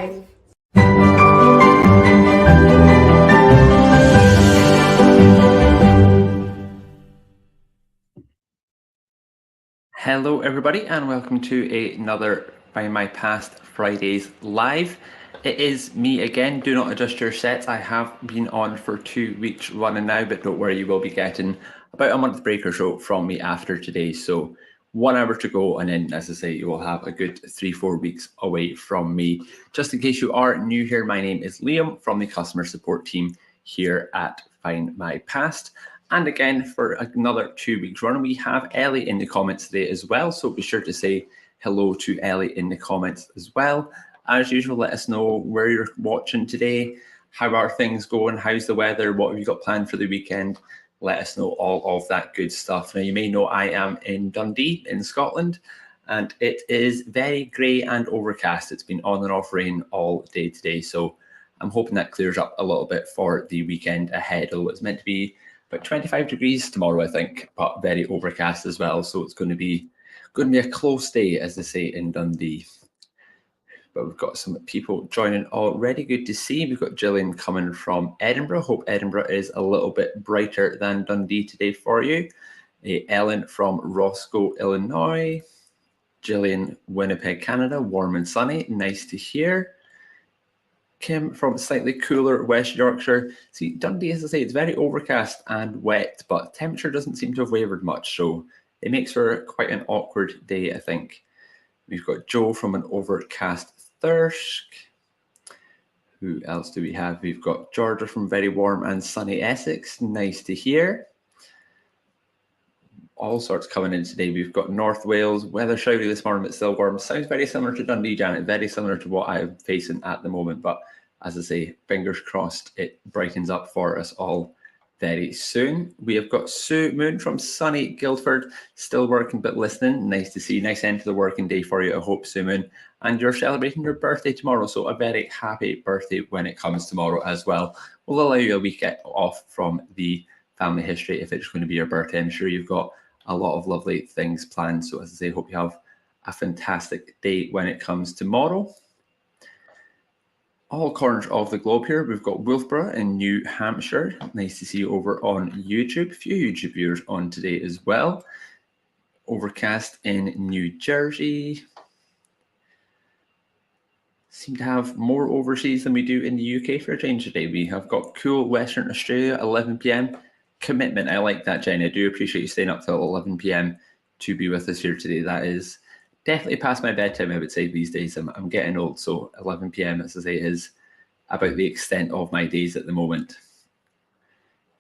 live. Hello everybody and welcome to another Findmypast Fridays live. It is me again. Do not adjust your sets. I have been on for 2 weeks running now, but don't worry, you will be getting about a month break or so from me after today. So 1 hour to go, and then, as I say, you will have a good 3-4 weeks away from me. Just in case you are new here, my name is Liam from the customer support team here at Findmypast. And again, for another 2 weeks run, we have Ellie in the comments today as well. So be sure to say hello to Ellie in the comments as well. As usual, let us know where you're watching today. How are things going? How's the weather? What have you got planned for the weekend? Let us know all of that good stuff. Now, you may know I am in Dundee in Scotland, and it is very grey and overcast. It's been on and off rain all day today. So I'm hoping that clears up a little bit for the weekend ahead. Although it's meant to be about 25 degrees tomorrow, I think, but very overcast as well. So it's going to be a close day, as they say in Dundee. But we've got some people joining already. Good to see. We've got Gillian coming from Edinburgh. Hope Edinburgh is a little bit brighter than Dundee today for you. Ellen from Roscoe, Illinois. Gillian, Winnipeg, Canada. Warm and sunny. Nice to hear. Kim from slightly cooler West Yorkshire. See, Dundee, as I say, it's very overcast and wet, but temperature doesn't seem to have wavered much, so it makes for quite an awkward day, I think. We've got Joe from an overcast Thirsk. Who else do we have? We've got Georgia from very warm and sunny Essex. Nice to hear. All sorts coming in today. We've got North Wales, weather showdy this morning, but still warm. Sounds very similar to Dundee, Janet, very similar to what I'm facing at the moment. But as I say, fingers crossed, it brightens up for us all very soon. We have got Sue Moon from sunny Guildford, still working but listening. Nice to see. Nice end to the working day for you, I hope, Sue Moon. And you're celebrating your birthday tomorrow, so a very happy birthday when it comes tomorrow as well. We'll allow you a week off from the family history if it's going to be your birthday. I'm sure you've got a lot of lovely things planned. So as I say, hope you have a fantastic day when it comes tomorrow. All corners of the globe here. We've got Wolfborough in New Hampshire. Nice to see you over on YouTube. A few YouTube viewers on today as well. Overcast in New Jersey. Seem to have more overseas than we do in the UK for a change today. We have got cool Western Australia, 11 p.m. Commitment. I like that, Jenny. I do appreciate you staying up till 11 p.m. to be with us here today. That is definitely past my bedtime, I would say, these days. I'm getting old, so 11 p.m., as I say, is about the extent of my days at the moment.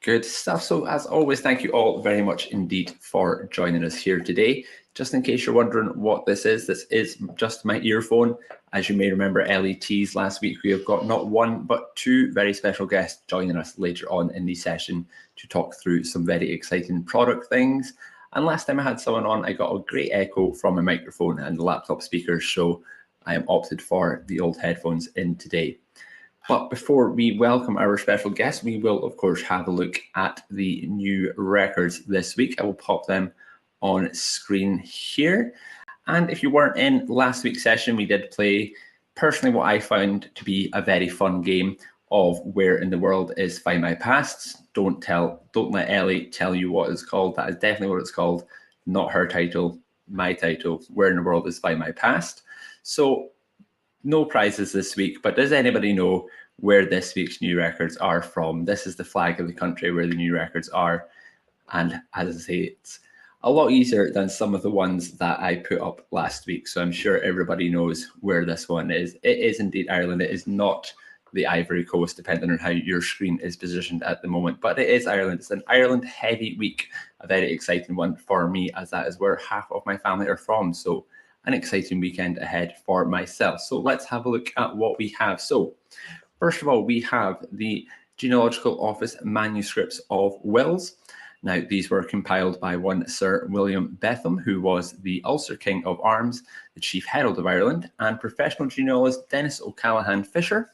Good stuff. So as always, thank you all very much indeed for joining us here today. Just in case you're wondering what this is just my earphone. As you may remember, Ellie teased last week, we have got not one, but two very special guests joining us later on in the session to talk through some very exciting product things. And last time I had someone on, I got a great echo from my microphone and the laptop speakers, so I am opted for the old headphones in today. But before we welcome our special guest, we will, of course, have a look at the new records this week. I will pop them on screen here. And if you weren't in last week's session, we did play, personally, what I found to be a very fun game of Where in the World is Findmypast. Don't let Ellie tell you what it's called. That is definitely what it's called. Not her title, my title. Where in the World is Findmypast. So no prizes this week, but does anybody know where this week's new records are from? This is the flag of the country where the new records are. And as I say, it's a lot easier than some of the ones that I put up last week. So I'm sure everybody knows where this one is. It is indeed Ireland. It is not the Ivory Coast, depending on how your screen is positioned at the moment. But it is Ireland. It's an Ireland heavy week, a very exciting one for me, as that is where half of my family are from. So an exciting weekend ahead for myself. So let's have a look at what we have. So first of all, we have the Genealogical Office manuscripts of wills. Now, these were compiled by one Sir William Betham, who was the Ulster King of Arms, the Chief Herald of Ireland, and professional genealogist Dennis O'Callaghan Fisher.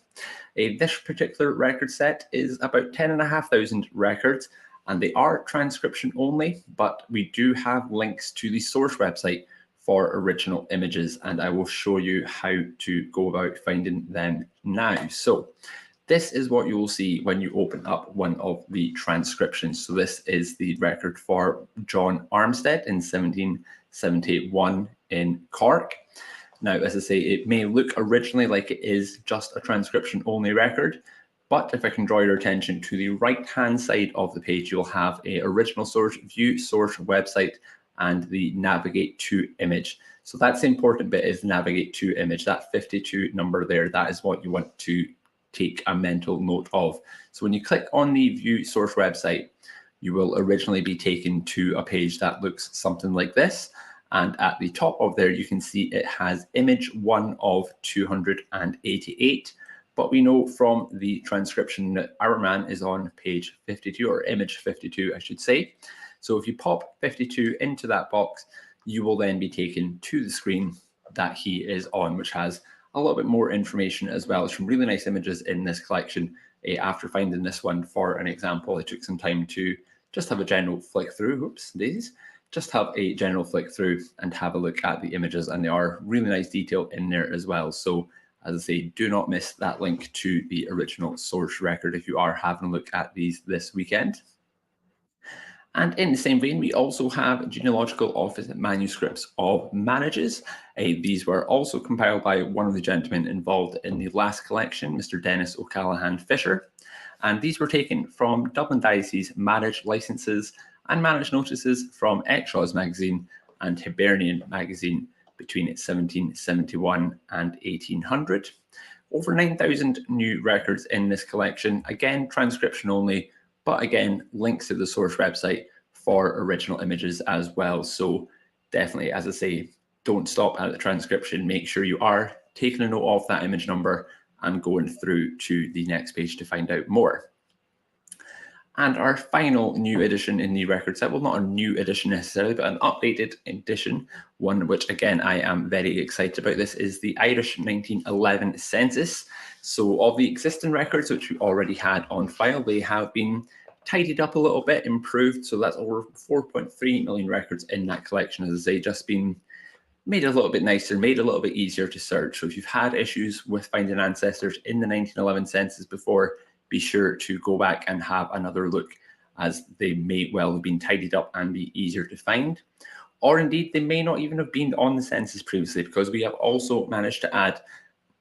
This particular record set is about 10,500 records, and they are transcription only, but we do have links to the source website for original images, and I will show you how to go about finding them now. So this is what you will see when you open up one of the transcriptions. So this is the record for John Armstead in 1771 in Cork. Now, as I say, it may look originally like it is just a transcription only record, but if I can draw your attention to the right-hand side of the page, you'll have a original source, view source website, and the navigate to image. So that's the important bit, is navigate to image. That 52 number there, that is what you want to take a mental note of. So when you click on the view source website, you will originally be taken to a page that looks something like this. And at the top of there, you can see it has image 1 of 288. But we know from the transcription that our man is on page 52, or image 52, I should say. So if you pop 52 into that box, you will then be taken to the screen that he is on, which has a little bit more information as well. Some really nice images in this collection. After finding this one for an example, I took some time to just have a general flick through. Oops, daisies. Just have a general flick through and have a look at the images, and there are really nice detail in there as well. So as I say, do not miss that link to the original source record if you are having a look at these this weekend. And in the same vein, we also have genealogical office manuscripts of marriages. These were also compiled by one of the gentlemen involved in the last collection, Mr. Dennis O'Callaghan Fisher. And these were taken from Dublin Diocese marriage licenses and marriage notices from Extras magazine and Hibernian magazine between 1771 and 1800. Over 9,000 new records in this collection, again, transcription only, but again, links to the source website for original images as well. So definitely, as I say, don't stop at the transcription. Make sure you are taking a note of that image number and going through to the next page to find out more. And our final new edition in the record set, well, not a new edition necessarily, but an updated edition, one which, again, I am very excited about. This is the Irish 1911 census. So of the existing records, which we already had on file, they have been tidied up a little bit, improved. So that's over 4.3 million records in that collection, as I say, just been made a little bit nicer, made a little bit easier to search. So if you've had issues with finding ancestors in the 1911 census before, be sure to go back and have another look, as they may well have been tidied up and be easier to find. Or indeed, they may not even have been on the census previously, because we have also managed to add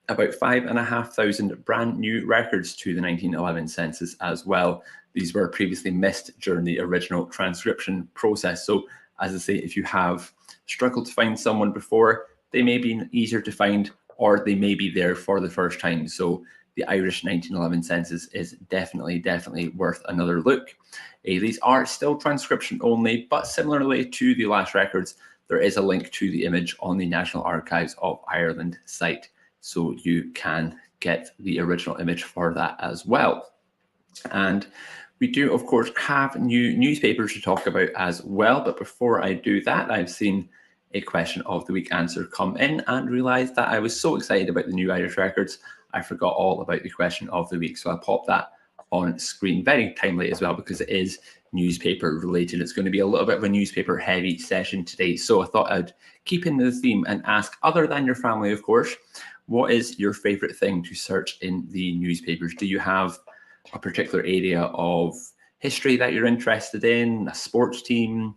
about 5,500 brand new records to the 1911 census as well. These were previously missed during the original transcription process. So as I say, if you have struggled to find someone before, they may be easier to find, or they may be there for the first time. So the Irish 1911 census is definitely worth another look. These are still transcription only, but similarly to the last records, there is a link to the image on the National Archives of Ireland site, so you can get the original image for that as well. And we do, of course, have new newspapers to talk about as well. But before I do that, I've seen a question of the week answer come in and realized that I was so excited about the new Irish records, I forgot all about the question of the week. So I'll pop that on screen very timely as well, because it is newspaper related. It's going to be a little bit of a newspaper heavy session today. So I thought I'd keep in the theme and ask, other than your family, of course, what is your favorite thing to search in the newspapers? Do you have a particular area of history that you're interested in, a sports team,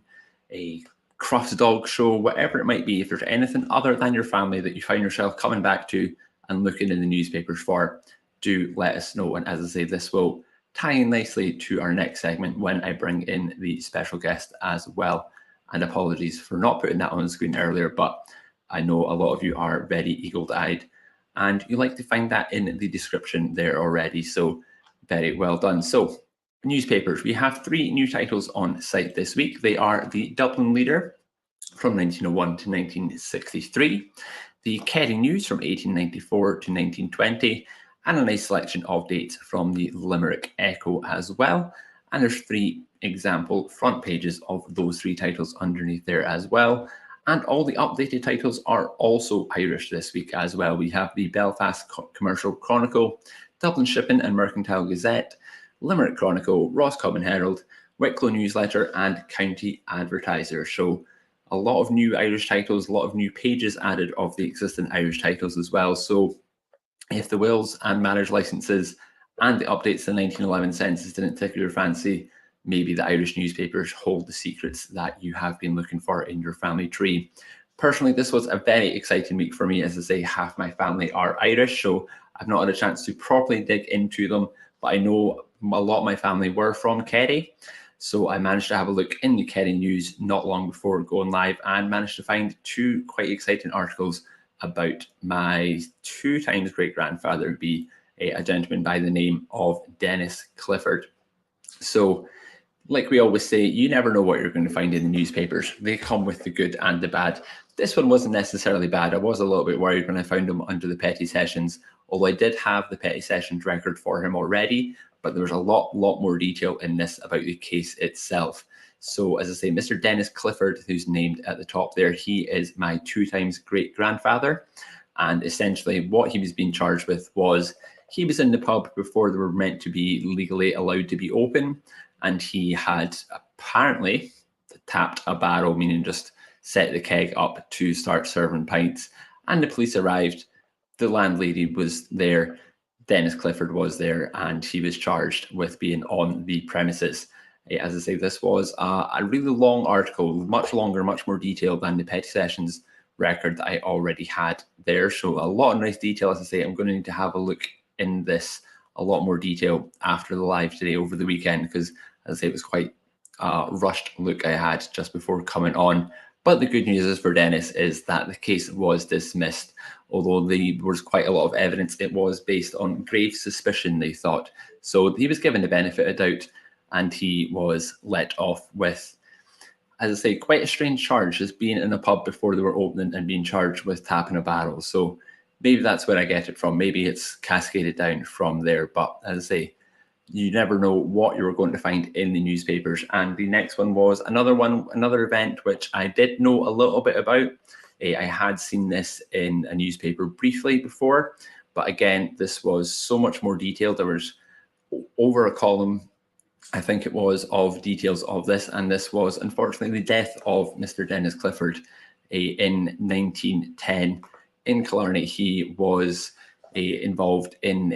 a Crufts dog show, whatever it might be? If there's anything other than your family that you find yourself coming back to and looking in the newspapers for, do let us know. And as I say, this will tie in nicely to our next segment when I bring in the special guest as well. And apologies for not putting that on the screen earlier, but I know a lot of you are very eagle-eyed and you like to find that in the description there already. So very well done. So newspapers, we have 3 new titles on site this week. They are the Dublin Leader from 1901 to 1963, the Kerry News from 1894 to 1920, and a nice selection of dates from the Limerick Echo as well. And there's 3 example front pages of those 3 titles underneath there as well. And all the updated titles are also Irish this week as well. We have the Belfast Commercial Chronicle, Dublin Shipping and Mercantile Gazette, Limerick Chronicle, Roscommon Herald, Wicklow Newsletter, and County Advertiser. So a lot of new Irish titles, a lot of new pages added of the existing Irish titles as well. So if the wills and marriage licenses and the updates to the 1911 census didn't tickle your fancy, maybe the Irish newspapers hold the secrets that you have been looking for in your family tree. Personally, this was a very exciting week for me. As I say, half my family are Irish, so I've not had a chance to properly dig into them, but I know a lot of my family were from Kerry. So I managed to have a look in the Kerry news not long before going live and managed to find two quite exciting articles about my two times great-grandfather, be a gentleman by the name of Dennis Clifford. So like we always say, you never know what you're going to find in the newspapers. They come with the good and the bad. This one wasn't necessarily bad. I was a little bit worried when I found him under the petty sessions, although I did have the petty sessions record for him already, but there was a lot more detail in this about the case itself. So as I say, Mr. Dennis Clifford, who's named at the top there, he is my two times great-grandfather. And essentially what he was being charged with was he was in the pub before they were meant to be legally allowed to be open. And he had apparently tapped a barrel, meaning just set the keg up to start serving pints. And the police arrived. The landlady was there. Dennis Clifford was there, and he was charged with being on the premises. As I say, this was a really long article, much longer, much more detailed than the petty sessions record that I already had there. So a lot of nice detail. As I say, I'm going to need to have a look in this a lot more detail after the live today over the weekend, because as I say, it was quite a rushed look I had just before coming on. But the good news is for Dennis is that the case was dismissed. Although there was quite a lot of evidence, it was based on grave suspicion, they thought. So he was given the benefit of doubt and he was let off with, as I say, quite a strange charge, as being in a pub before they were opening and being charged with tapping a barrel. So maybe that's where I get it from. Maybe it's cascaded down from there. But as I say, you never know what you're going to find in the newspapers. And the next one was another event which I did know a little bit about. I had seen this in a newspaper briefly before, but again, this was so much more detailed. There was over a column, I think it was, of details of this, and this was unfortunately the death of Mr. Dennis Clifford in 1910 in Killarney. He was involved in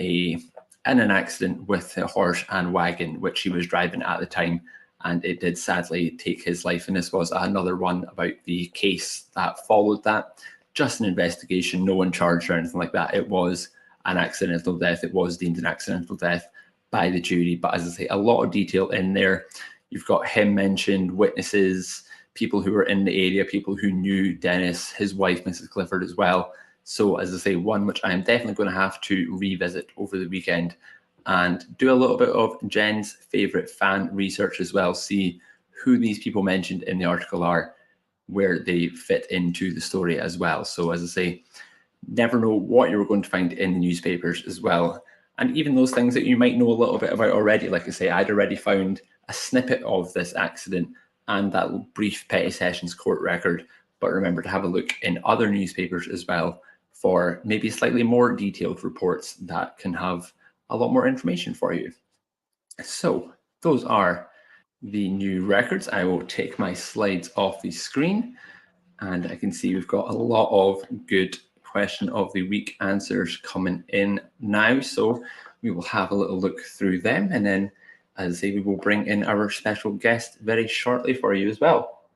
an accident with a horse and wagon which he was driving at the time, and it did sadly take his life. And this was another one about the case that followed that. Just an investigation, no one charged or anything like that. It was an accidental death. It was deemed an accidental death by the jury. But as I say, a lot of detail in there. You've got him mentioned, witnesses, people who were in the area, people who knew Dennis, his wife, Mrs. Clifford, as well. So as I say, one which I am definitely going to have to revisit over the weekend and do a little bit of Jen's favourite fan research as well, see who these people mentioned in the article are, where they fit into the story as well. So as I say, never know what you're going to find in the newspapers as well. And even those things that you might know a little bit about already. Like I say, I'd already found a snippet of this accident and that brief petty sessions court record. But remember to have a look in other newspapers as well for maybe slightly more detailed reports that can have a lot more information for you. So those are the new records. I will take my slides off the screen, and I can see we've got a lot of good question of the week answers coming in now. So we will have a little look through them, and then, as I say, we will bring in our special guest very shortly for you as well.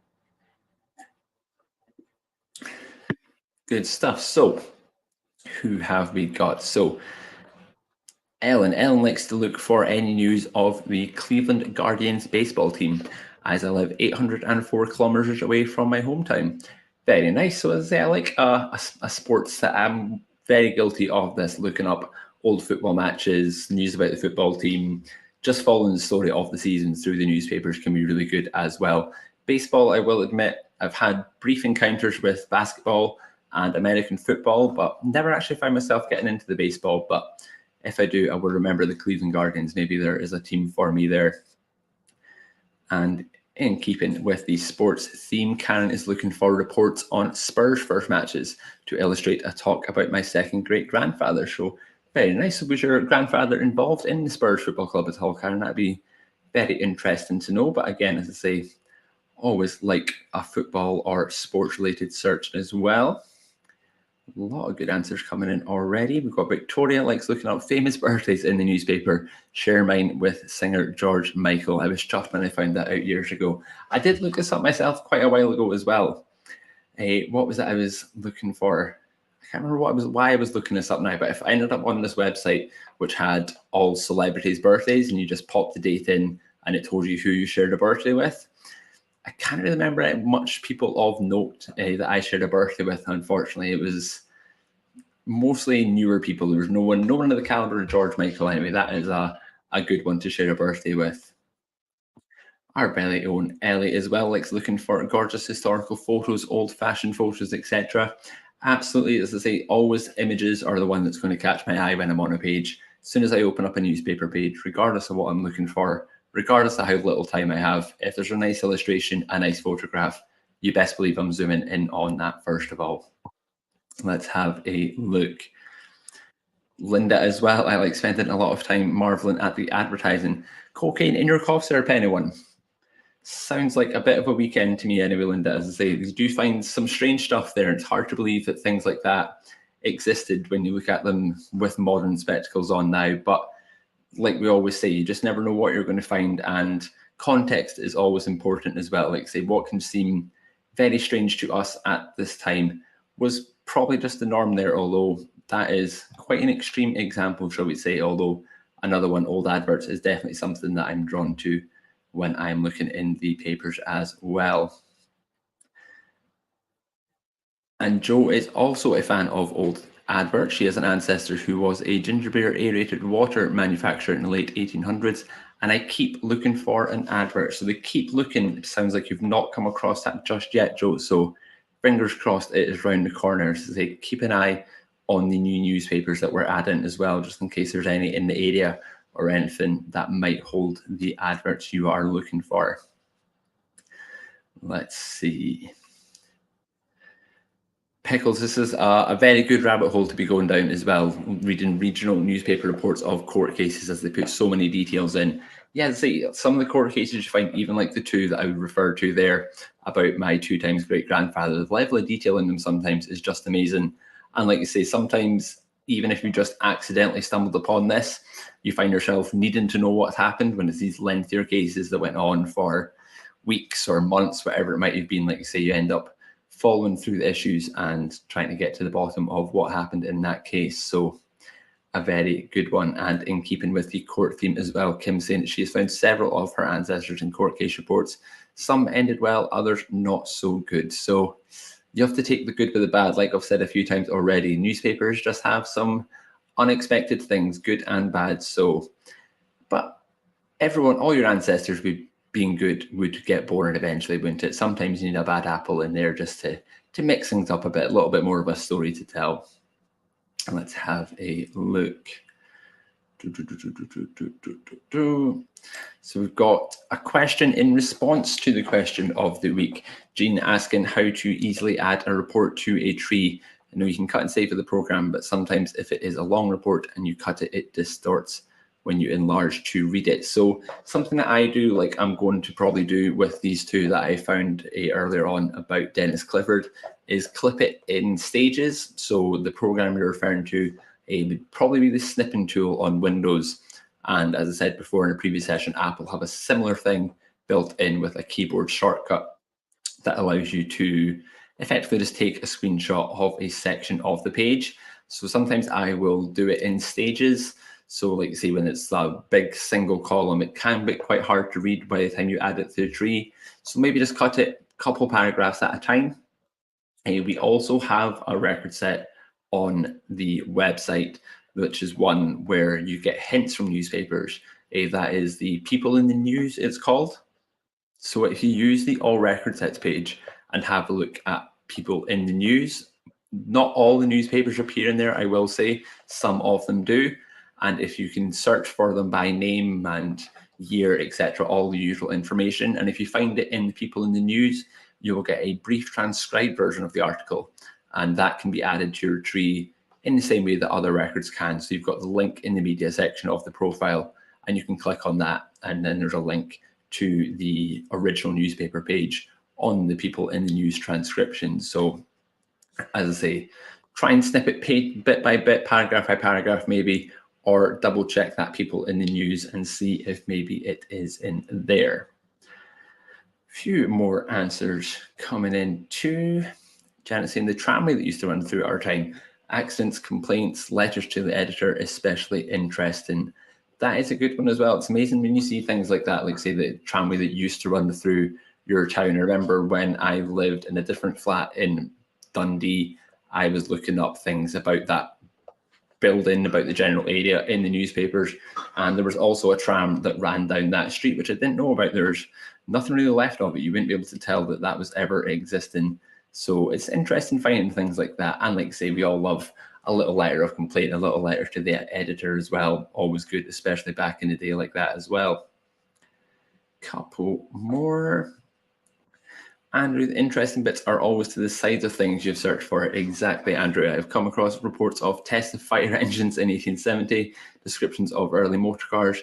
Good stuff. So who have we got? So Ellen likes to look for any news of the Cleveland Guardians baseball team, as I live 804 kilometers away from my hometown. Very nice. So as I say, I like a sports that I'm very guilty of this, looking up old football matches, news about the football team, just following the story of the season through the newspapers can be really good as well. Baseball, I will admit, I've had brief encounters with basketball and American football, but never actually found myself getting into the baseball. But if I do, I will remember the Cleveland Guardians. Maybe there is a team for me there. And in keeping with the sports theme, Karen is looking for reports on Spurs' first matches to illustrate a talk about my second great-grandfather. So very nice. So was your grandfather involved in the Spurs Football Club at all, Karen? That'd be very interesting to know. But again, as I say, always like a football or sports related search as well. A lot of good answers coming in already. We've got Victoria likes looking up famous birthdays in the newspaper. Share mine with singer George Michael. I was chuffed when I found that out years ago. I did look this up myself quite a while ago as well. What was it I was looking for? I can't remember why I was looking this up now, but if I ended up on this website which had all celebrities' birthdays and you just popped the date in and it told you who you shared a birthday with. I can't really remember much people of note that I shared a birthday with. Unfortunately, it was mostly newer people. There was no one of the caliber of George Michael. Anyway, that is a good one to share a birthday with. Our very own Ellie as well likes looking for gorgeous historical photos, old-fashioned photos, etc. Absolutely, as I say, always images are the one that's going to catch my eye when I'm on a page. As soon as I open up a newspaper page, regardless of what I'm looking for, regardless of how little time I have, if there's a nice illustration, a nice photograph, you best believe I'm zooming in on that first of all. Let's have a look. Linda as well. I like spending a lot of time marveling at the advertising. Cocaine in your cough syrup, anyone? Sounds like a bit of a weekend to me anyway, Linda. As I say, you do find some strange stuff there. It's hard to believe that things like that existed when you look at them with modern spectacles on now. But like we always say, you just never know what you're going to find. And context is always important as well. Like say, what can seem very strange to us at this time was probably just the norm there, although that is quite an extreme example, shall we say, although another one, old adverts, is definitely something that I'm drawn to when I'm looking in the papers as well. And Jo is also a fan of old adverts. She has an ancestor who was a ginger beer aerated water manufacturer in the late 1800s. And I keep looking for an advert. So they keep looking. It sounds like you've not come across that just yet, Jo. So fingers crossed it is round the corner. So they keep an eye on the new newspapers that we're adding as well, just in case there's any in the area or anything that might hold the adverts you are looking for. Let's see. Pickles, this is a very good rabbit hole to be going down as well, reading regional newspaper reports of court cases as they put so many details in. Yeah, see, some of the court cases you find, even like the two that I would refer to there about my 2 times great-grandfather, the level of detail in them sometimes is just amazing. And like you say, sometimes even if you just accidentally stumbled upon this, you find yourself needing to know what's happened when it's these lengthier cases that went on for weeks or months, whatever it might have been. Like you say, you end up following through the issues and trying to get to the bottom of what happened in that case. So a very good one. And in keeping with the court theme as well, Kim saying that she has found several of her ancestors in court case reports. Some ended well, others not so good. So you have to take the good with the bad. Like I've said a few times already, newspapers just have some unexpected things, good and bad. So, but everyone, all your ancestors being good would get bored eventually, wouldn't it? Sometimes you need a bad apple in there just to mix things up a bit, a little bit more of a story to tell. And let's have a look. So we've got a question in response to the question of the week. Jean asking how to easily add a report to a tree. I know you can cut and save for the program, but sometimes if it is a long report and you cut it, it distorts when you enlarge to read it. So something that I do, like I'm going to probably do with these two that I found earlier on about Dennis Clifford, is clip it in stages. So the program you're referring to would probably be the snipping tool on Windows. And as I said before in a previous session, Apple have a similar thing built in with a keyboard shortcut that allows you to effectively just take a screenshot of a section of the page. So sometimes I will do it in stages. So like say when it's a big single column, it can be quite hard to read by the time you add it to the tree. So maybe just cut it a couple paragraphs at a time. We also have a record set on the website, which is one where you get hints from newspapers. That is the People in the News, it's called. So if you use the All Record Sets page and have a look at People in the News, not all the newspapers appear in there, I will say. Some of them do. And if you can search for them by name and year, etc., all the usual information, and if you find it in the People in the News, you will get a brief transcribed version of the article, and that can be added to your tree in the same way that other records can. So you've got the link in the media section of the profile, and you can click on that, and then there's a link to the original newspaper page on the people in the news transcription. So as I say, try and snip it bit by bit, paragraph by paragraph maybe, or double check that people in the news and see if maybe it is in there. Few more answers coming in too. Janet saying the tramway that used to run through our time, accidents, complaints, letters to the editor, especially interesting. That is a good one as well. It's amazing when you see things like that, like say the tramway that used to run through your town. I remember when I lived in a different flat in Dundee, I was looking up things about that building, about the general area in the newspapers, and there was also a tram that ran down that street, which I didn't know about. There's nothing really left of it. You wouldn't be able to tell that that was ever existing. So it's interesting finding things like that. And like I say, we all love a little letter of complaint, a little letter to the editor as well. Always good, especially back in the day like that as well. Couple more. Andrew, the interesting bits are always to the sides of things you've searched for. Exactly, Andrew. I've come across reports of tests of fire engines in 1870, descriptions of early motor cars,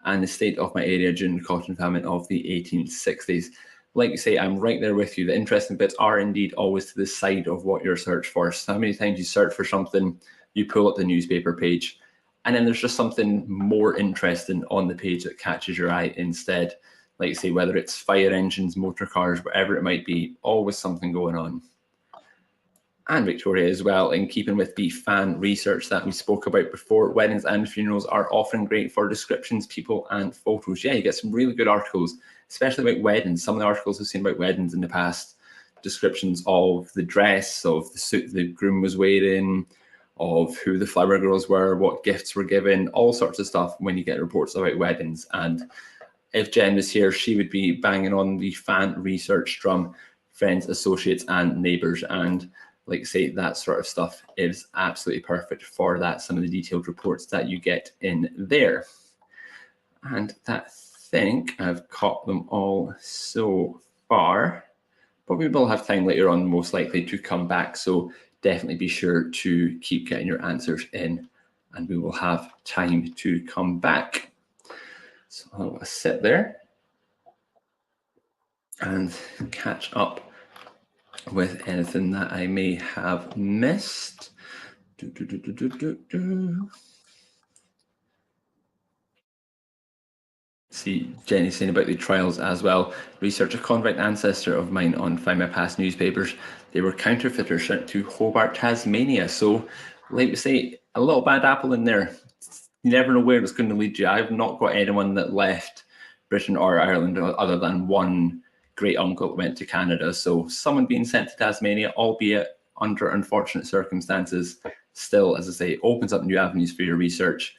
and the state of my area during the cotton famine of the 1860s. Like you say, I'm right there with you. The interesting bits are indeed always to the side of what you're searched for. So how many times you search for something, you pull up the newspaper page, and then there's just something more interesting on the page that catches your eye instead. Like you say, whether it's fire engines, motor cars, whatever it might be, always something going on. And Victoria as well, in keeping with the fan research that we spoke about before, weddings and funerals are often great for descriptions, people and photos. Yeah, you get some really good articles, especially about weddings. Some of the articles I've seen about weddings in the past, descriptions of the dress, of the suit the groom was wearing, of who the flower girls were, what gifts were given, all sorts of stuff when you get reports about weddings. And if Jen was here, she would be banging on the fan research drum, friends, associates, and neighbours. And like I say, that sort of stuff is absolutely perfect for that. Some of the detailed reports that you get in there. And I think I've caught them all so far. But we will have time later on, most likely, to come back. So definitely be sure to keep getting your answers in, and we will have time to come back. So I'll sit there and catch up with anything that I may have missed. See, Jenny saying about the trials as well. Research a convict ancestor of mine on Findmypast newspapers. They were counterfeiters sent to Hobart, Tasmania. So, like we say, a little bad apple in there. You never know where it's going to lead you. I've not got anyone that left Britain or Ireland other than one great uncle that went to Canada. So someone being sent to Tasmania, albeit under unfortunate circumstances, still, as I say, opens up new avenues for your research.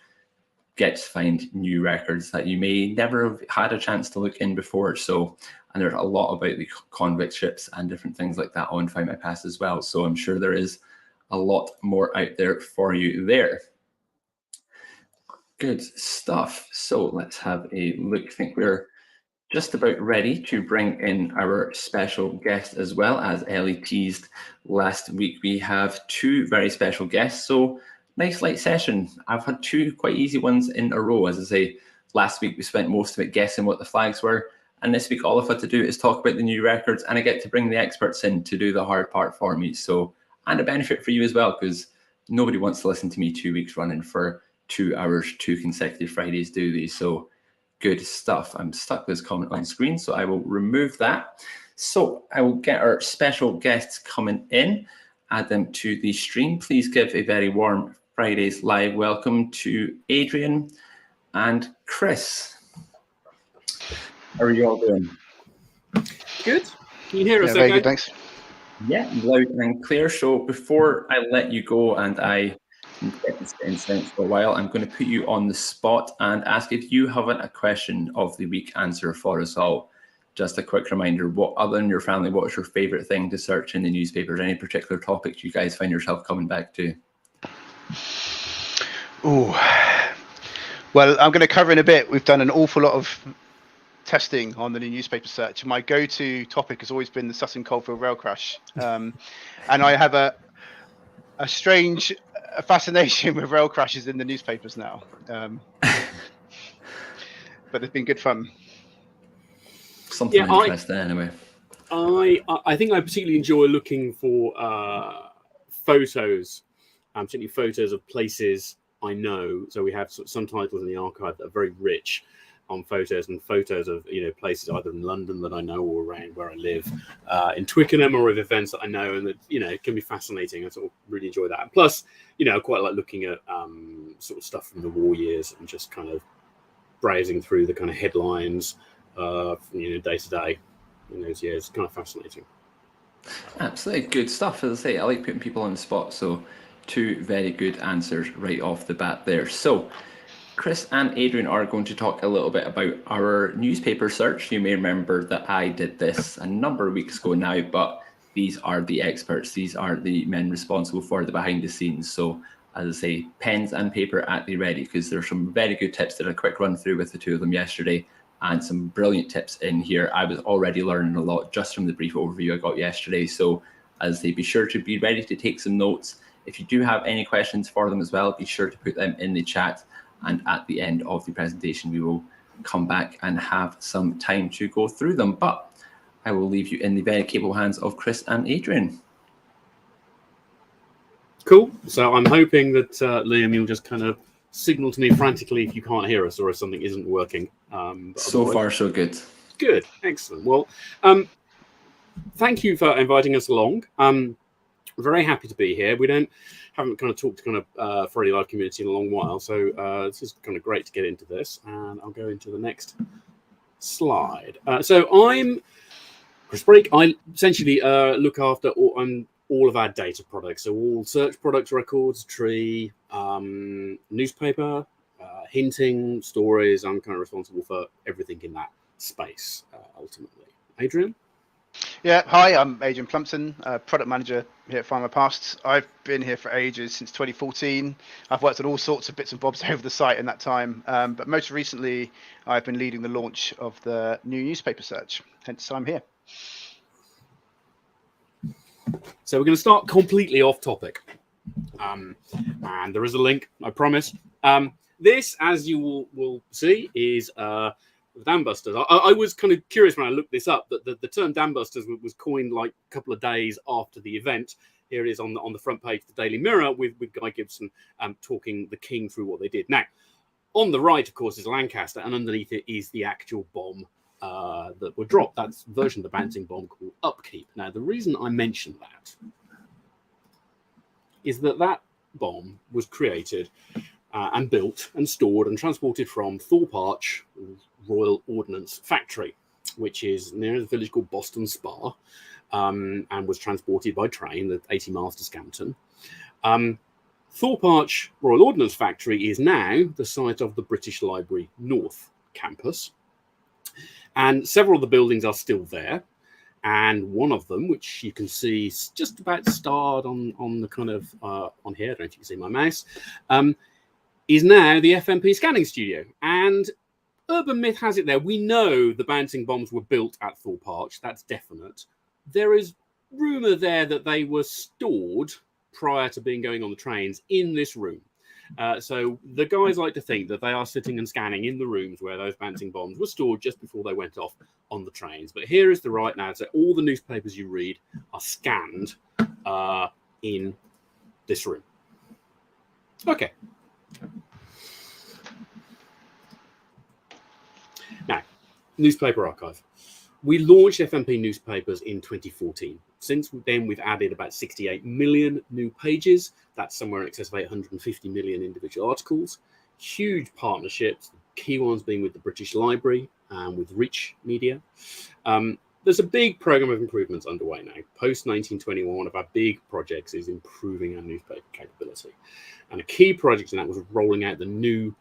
Get to find new records that you may never have had a chance to look in before. So, and there's a lot about the convict ships and different things like that on Findmypast as well. So I'm sure there is a lot more out there for you there. Good stuff. So let's have a look. I think we're just about ready to bring in our special guest as well. As Ellie teased last week, we have two very special guests. So nice light session. I've had two quite easy ones in a row. As I say, last week we spent most of it guessing what the flags were. And this week all I've had to do is talk about the new records, and I get to bring the experts in to do the hard part for me. So, and a benefit for you as well, because nobody wants to listen to me 2 weeks running for 2 hours, 2 consecutive Fridays, do they? So good stuff. I'm stuck with this comment on screen, so I will remove that. So I will get our special guests coming in, add them to the stream. Please give a very warm Fridays live welcome to Adrian and Chris. How are you all doing? Good. Can you hear us very okay? Good, thanks. Yeah, loud and clear. So before I let you go and I can get this in sense for a while, I'm going to put you on the spot and ask if you have a question of the week answer for us all. Just a quick reminder, what other than your family, what's your favorite thing to search in the newspapers? Any particular topics you guys find yourself coming back to? Ooh. Well, I'm going to cover in a bit. We've done an awful lot of testing on the new newspaper search. My go-to topic has always been the Sutton Coldfield rail crash. And I have a strange fascination with rail crashes in the newspapers now. But they've been good fun. Something interesting anyway. I think I particularly enjoy looking for photos, particularly photos of places I know. So we have some titles in the archive that are very rich on photos, and photos of places either in London that I know or around where I live, in Twickenham, or of events that I know, and that it can be fascinating. I sort of really enjoy that. And plus, I quite like looking at sort of stuff from the war years and just kind of browsing through the kind of headlines, day to day in those years. It's kind of fascinating. Absolutely good stuff. As I say, I like putting people on the spot, so 2 very good answers right off the bat there. So Chris and Adrian are going to talk a little bit about our newspaper search. You may remember that I did this a number of weeks ago now, but these are the experts. These are the men responsible for the behind the scenes. So as I say, pens and paper at the ready, because there's some very good tips that I quick run through with the 2 of them yesterday, and some brilliant tips in here. I was already learning a lot just from the brief overview I got yesterday. So as I say, be sure to be ready to take some notes. If you do have any questions for them as well, be sure to put them in the chat. And at the end of the presentation, we will come back and have some time to go through them. But I will leave you in the very capable hands of Chris and Adrian. Cool. So I'm hoping that Liam, you'll just kind of signal to me frantically if you can't hear us or if something isn't working. So far, so good. Good. Excellent. Well, thank you for inviting us along. Very happy to be here. We haven't kind of talked to kind of Friday Live community in a long while, so this is kind of great to get into this. And I'll go into the next slide. So I'm Chris Break. I essentially look after all of our data products, so all search products, records, tree, newspaper, hinting, stories. I'm kind of responsible for everything in that space, ultimately. Adrian? Yeah, hi, I'm Adrian Plumpton, product manager here at Findmypast. I've been here for ages, since 2014. I've worked on all sorts of bits and bobs over the site in that time, but most recently I've been leading the launch of the new newspaper search, hence I'm here. So we're going to start completely off topic, and there is a link, I promise. This, as you will see, is Dam Busters. I was kind of curious when I looked this up that the term Dam Busters was coined like a couple of days after the event. Here it is on the front page of the Daily Mirror with Guy Gibson talking the king through what they did. Now, on the right, of course, is Lancaster, and underneath it is the actual bomb that were dropped. That's a version of the bouncing bomb called Upkeep. Now, the reason I mention that is that bomb was created and built and stored and transported from Thorpe Arch Royal Ordnance Factory, which is near a village called Boston Spa, and was transported by train at 80 miles to Scampton. Thorpe Arch Royal Ordnance Factory is now the site of the British Library North campus, and several of the buildings are still there. And one of them, which you can see just about starred on the kind of on here, I don't know if you can see my mouse, is now the FMP scanning studio. And urban myth has it there, we know the bouncing bombs were built at Thorpe Arch, that's definite. There is rumour there that they were stored prior to going on the trains in this room. So the guys like to think that they are sitting and scanning in the rooms where those bouncing bombs were stored just before they went off on the trains. But here is the right now. So all the newspapers you read are scanned in this room. Okay. Now, newspaper archive. We launched FMP newspapers in 2014. Since then, we've added about 68 million new pages. That's somewhere in excess of 850 million individual articles. Huge partnerships, key ones being with the British Library and with Reach Media. There's a big program of improvements underway now. Post 1921, one of our big projects is improving our newspaper capability. And a key project in that was rolling out the new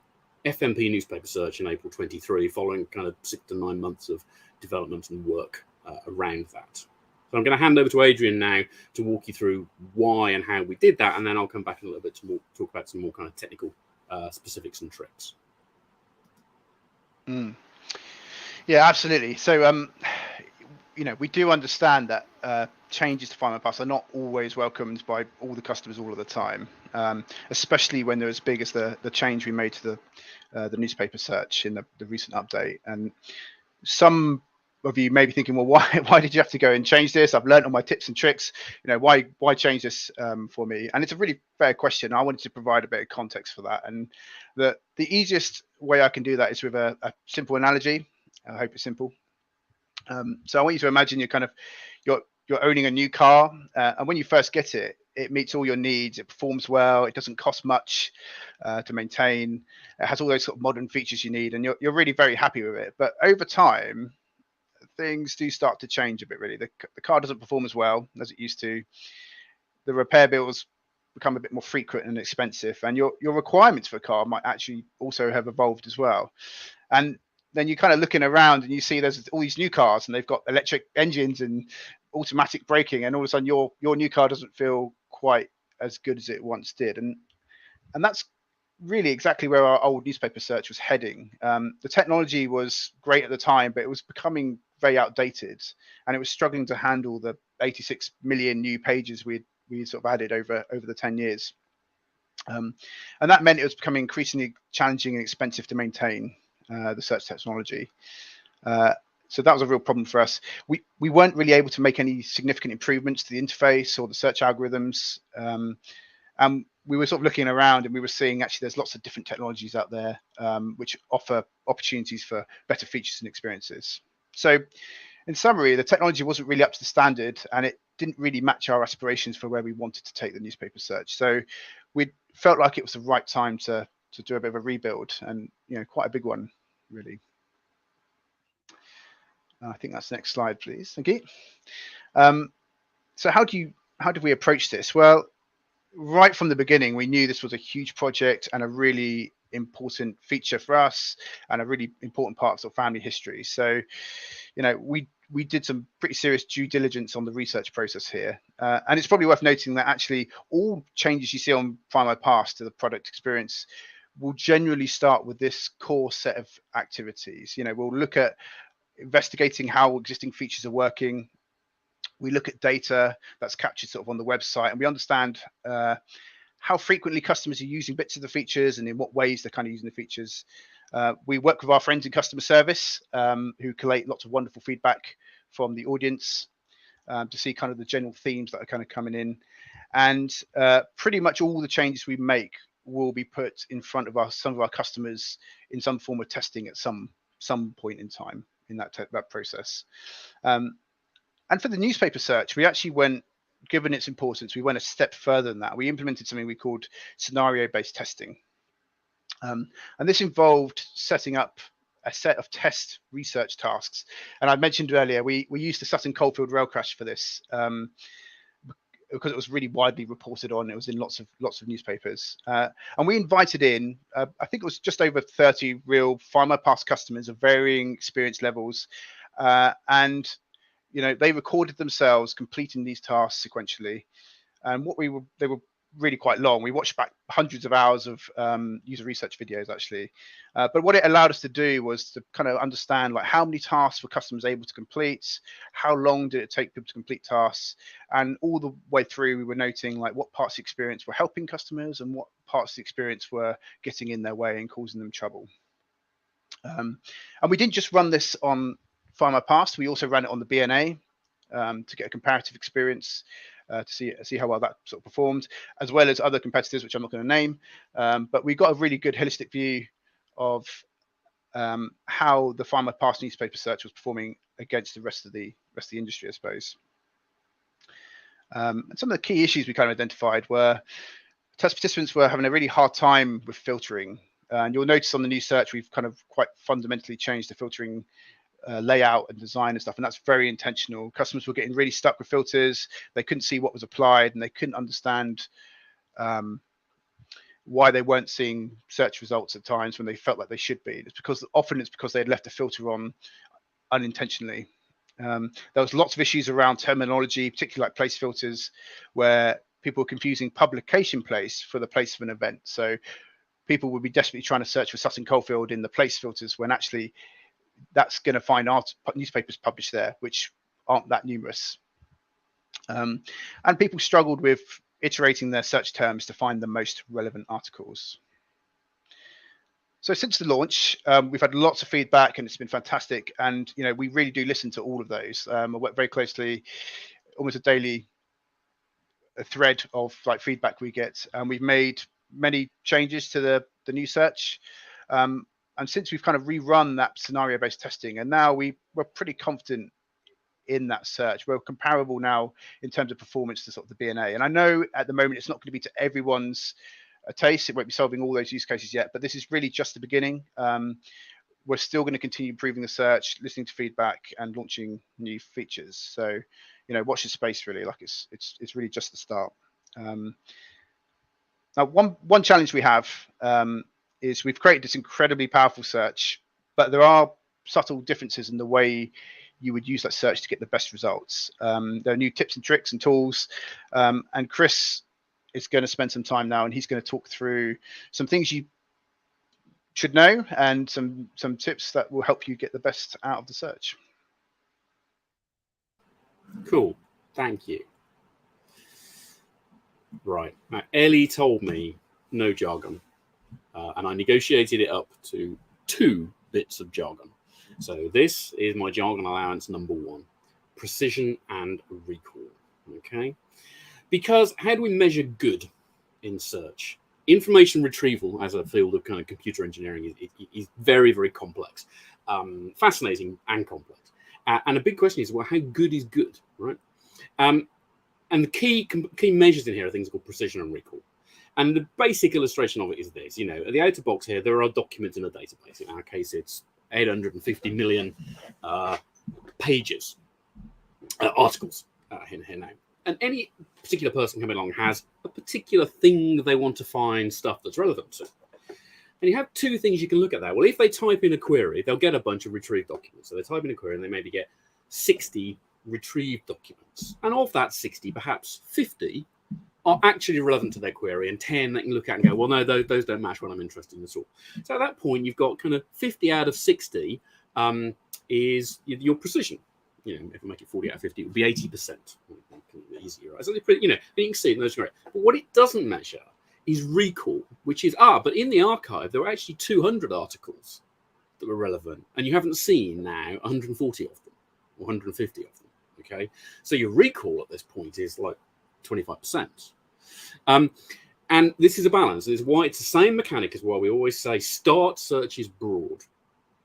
FMP newspaper search in April 23, following kind of 6 to 9 months of development and work around that. So I'm going to hand over to Adrian now to walk you through why and how we did that, and then I'll come back in a little bit to talk about some more kind of technical specifics and tricks. Yeah, absolutely. So, we do understand that changes to Findmypast are not always welcomed by all the customers all of the time, especially when they're as big as the change we made to the newspaper search in the recent update. And some of you may be thinking, well, why did you have to go and change this? I've learned all my tips and tricks. Why change this for me? And it's a really fair question. I wanted to provide a bit of context for that. And the easiest way I can do that is with a simple analogy. I hope it's simple. So I want you to imagine you're owning a new car, and when you first get it, it meets all your needs. It performs well. It doesn't cost much to maintain. It has all those sort of modern features you need, and you're really very happy with it. But over time, things do start to change a bit. Really, the car doesn't perform as well as it used to. The repair bills become a bit more frequent and expensive, and your requirements for a car might actually also have evolved as well. And then you're kind of looking around and you see there's all these new cars and they've got electric engines and automatic braking, and all of a sudden your new car doesn't feel quite as good as it once did. And that's really exactly where our old newspaper search was heading. The technology was great at the time, but it was becoming very outdated, and it was struggling to handle the 86 million new pages we sort of added over the 10 years. And that meant it was becoming increasingly challenging and expensive to maintain the search technology. So that was a real problem for us. We weren't really able to make any significant improvements to the interface or the search algorithms. And we were sort of looking around and we were seeing actually there's lots of different technologies out there which offer opportunities for better features and experiences. So in summary, the technology wasn't really up to the standard, and it didn't really match our aspirations for where we wanted to take the newspaper search. So we felt like it was the right time to do a bit of a rebuild, and quite a big one, really. I think that's the next slide, please. Thank you. So how did we approach this? Well, right from the beginning, we knew this was a huge project and a really important feature for us and a really important part of family history. So, we did some pretty serious due diligence on the research process here. And it's probably worth noting that actually all changes you see on Findmypast to the product experience will generally start with this core set of activities. We'll look at investigating how existing features are working. We look at data that's captured sort of on the website, and we understand how frequently customers are using bits of the features and in what ways they're kind of using the features. We work with our friends in customer service who collate lots of wonderful feedback from the audience to see kind of the general themes that are kind of coming in. And pretty much all the changes we make will be put in front of some of our customers in some form of testing at some point in time in that process. And for the newspaper search, we actually given its importance, we went a step further than that. We implemented something we called scenario-based testing. And this involved setting up a set of test research tasks. And I mentioned earlier, we used the Sutton Coldfield rail crash for this because it was really widely reported on. It was in lots of newspapers. And we invited in, I think it was just over 30 real Findmypast customers of varying experience levels. And they recorded themselves completing these tasks sequentially, and they were really quite long. We watched back hundreds of hours of user research videos actually, but what it allowed us to do was to kind of understand like how many tasks were customers able to complete, how long did it take people to complete tasks, and all the way through we were noting like what parts of the experience were helping customers and what parts of the experience were getting in their way and causing them trouble. And we didn't just run this on Findmypast, we also ran it on the BNA to get a comparative experience to see how well that sort of performed, as well as other competitors, which I'm not going to name. But we got a really good holistic view of how the Findmypast newspaper search was performing against the rest of the industry, I suppose. And some of the key issues we kind of identified were test participants were having a really hard time with filtering. And you'll notice on the new search, we've kind of quite fundamentally changed the filtering layout and design and stuff, and that's very intentional. Customers were getting really stuck with filters. They couldn't see what was applied, and they couldn't understand why they weren't seeing search results at times when they felt like they should be. It's because they had left a filter on unintentionally. There was lots of issues around terminology, particularly like place filters, where people were confusing publication place for the place of an event. So people would be desperately trying to search for Sutton Coldfield in the place filters when actually that's going to find newspapers published there, which aren't that numerous. And people struggled with iterating their search terms to find the most relevant articles. So since the launch, we've had lots of feedback, and it's been fantastic. And we really do listen to all of those. I work very closely, almost a daily thread of feedback we get, and we've made many changes to the new search. And since we've kind of rerun that scenario-based testing, and now we're pretty confident in that search. We're comparable now in terms of performance to sort of the BNA. And I know at the moment it's not going to be to everyone's taste. It won't be solving all those use cases yet, but this is really just the beginning. We're still going to continue improving the search, listening to feedback, and launching new features. So, watch this space really. It's really just the start. Now, one challenge we have is we've created this incredibly powerful search, but there are subtle differences in the way you would use that search to get the best results. There are new tips and tricks and tools, and Chris is going to spend some time now, and he's going to talk through some things you should know and some tips that will help you get the best out of the search. Cool, thank you. Right, now Ellie told me no jargon, and I negotiated it up to 2 bits of jargon. So this is my jargon allowance number 1, precision and recall. Okay, because how do we measure good in search? Information retrieval as a field of kind of computer engineering is very, very complex, fascinating and complex. And a big question is, well, how good is good, right? And the key measures in here are things called precision and recall. And the basic illustration of it is this. At the outer box here, there are documents in a database. In our case, it's 850 million pages, articles in here now. And any particular person coming along has a particular thing they want to find stuff that's relevant to. And you have 2 things you can look at that. Well, if they type in a query, they'll get a bunch of retrieved documents. So they type in a query and they maybe get 60 retrieved documents. And of that 60, perhaps 50 are actually relevant to their query, and 10 they can look at and go, well, no, those don't match what I'm interested in at all. So at that point, you've got kind of 50 out of 60 is your precision. If we make it 40 out of 50, it would be 80%. Easier, right? So you can see those great. But what it doesn't measure is recall, which is but in the archive there were actually 200 articles that were relevant, and you haven't seen now 140 of them or 150 of them. Okay, so your recall at this point is like 25%. And this is a balance. This is why it's the same mechanic as why we always say start search is broad,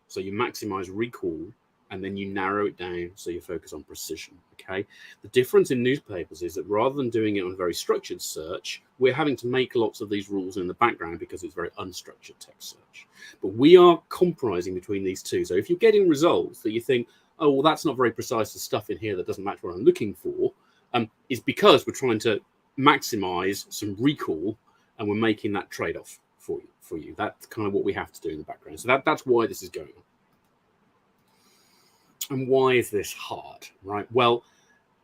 so you maximize recall, and then you narrow it down so you focus on precision. Okay, the difference in newspapers is that rather than doing it on very structured search, we're having to make lots of these rules in the background because it's very unstructured text search. But we are compromising between these two. So if you're getting results that you think, oh, well, that's not very precise, the stuff in here that doesn't match what I'm looking for, is because we're trying to maximize some recall, and we're making that trade-off for you. That's kind of what we have to do in the background. So that's why this is going on. And why is this hard, right? Well,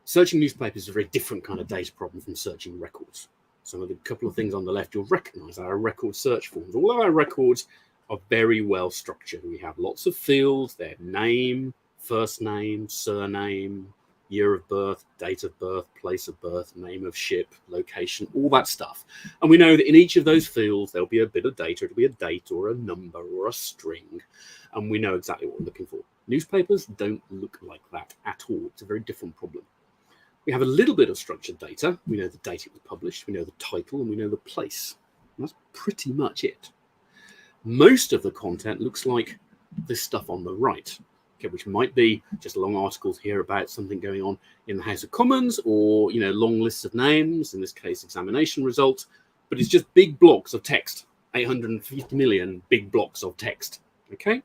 searching newspapers is a very different kind of data problem from searching records. Some of the couple of things on the left you'll recognize are our record search forms. All of our records are very well structured. We have lots of fields, their name, first name, surname, year of birth, date of birth, place of birth, name of ship, location, all that stuff. And we know that in each of those fields, there'll be a bit of data. It'll be a date or a number or a string. And we know exactly what we're looking for. Newspapers don't look like that at all. It's a very different problem. We have a little bit of structured data. We know the date it was published, we know the title, and we know the place. And that's pretty much it. Most of the content looks like this stuff on the right, okay, which might be just long articles here about something going on in the House of Commons, or long lists of names, in this case examination results, but it's just big blocks of text, 850 million big blocks of text, okay?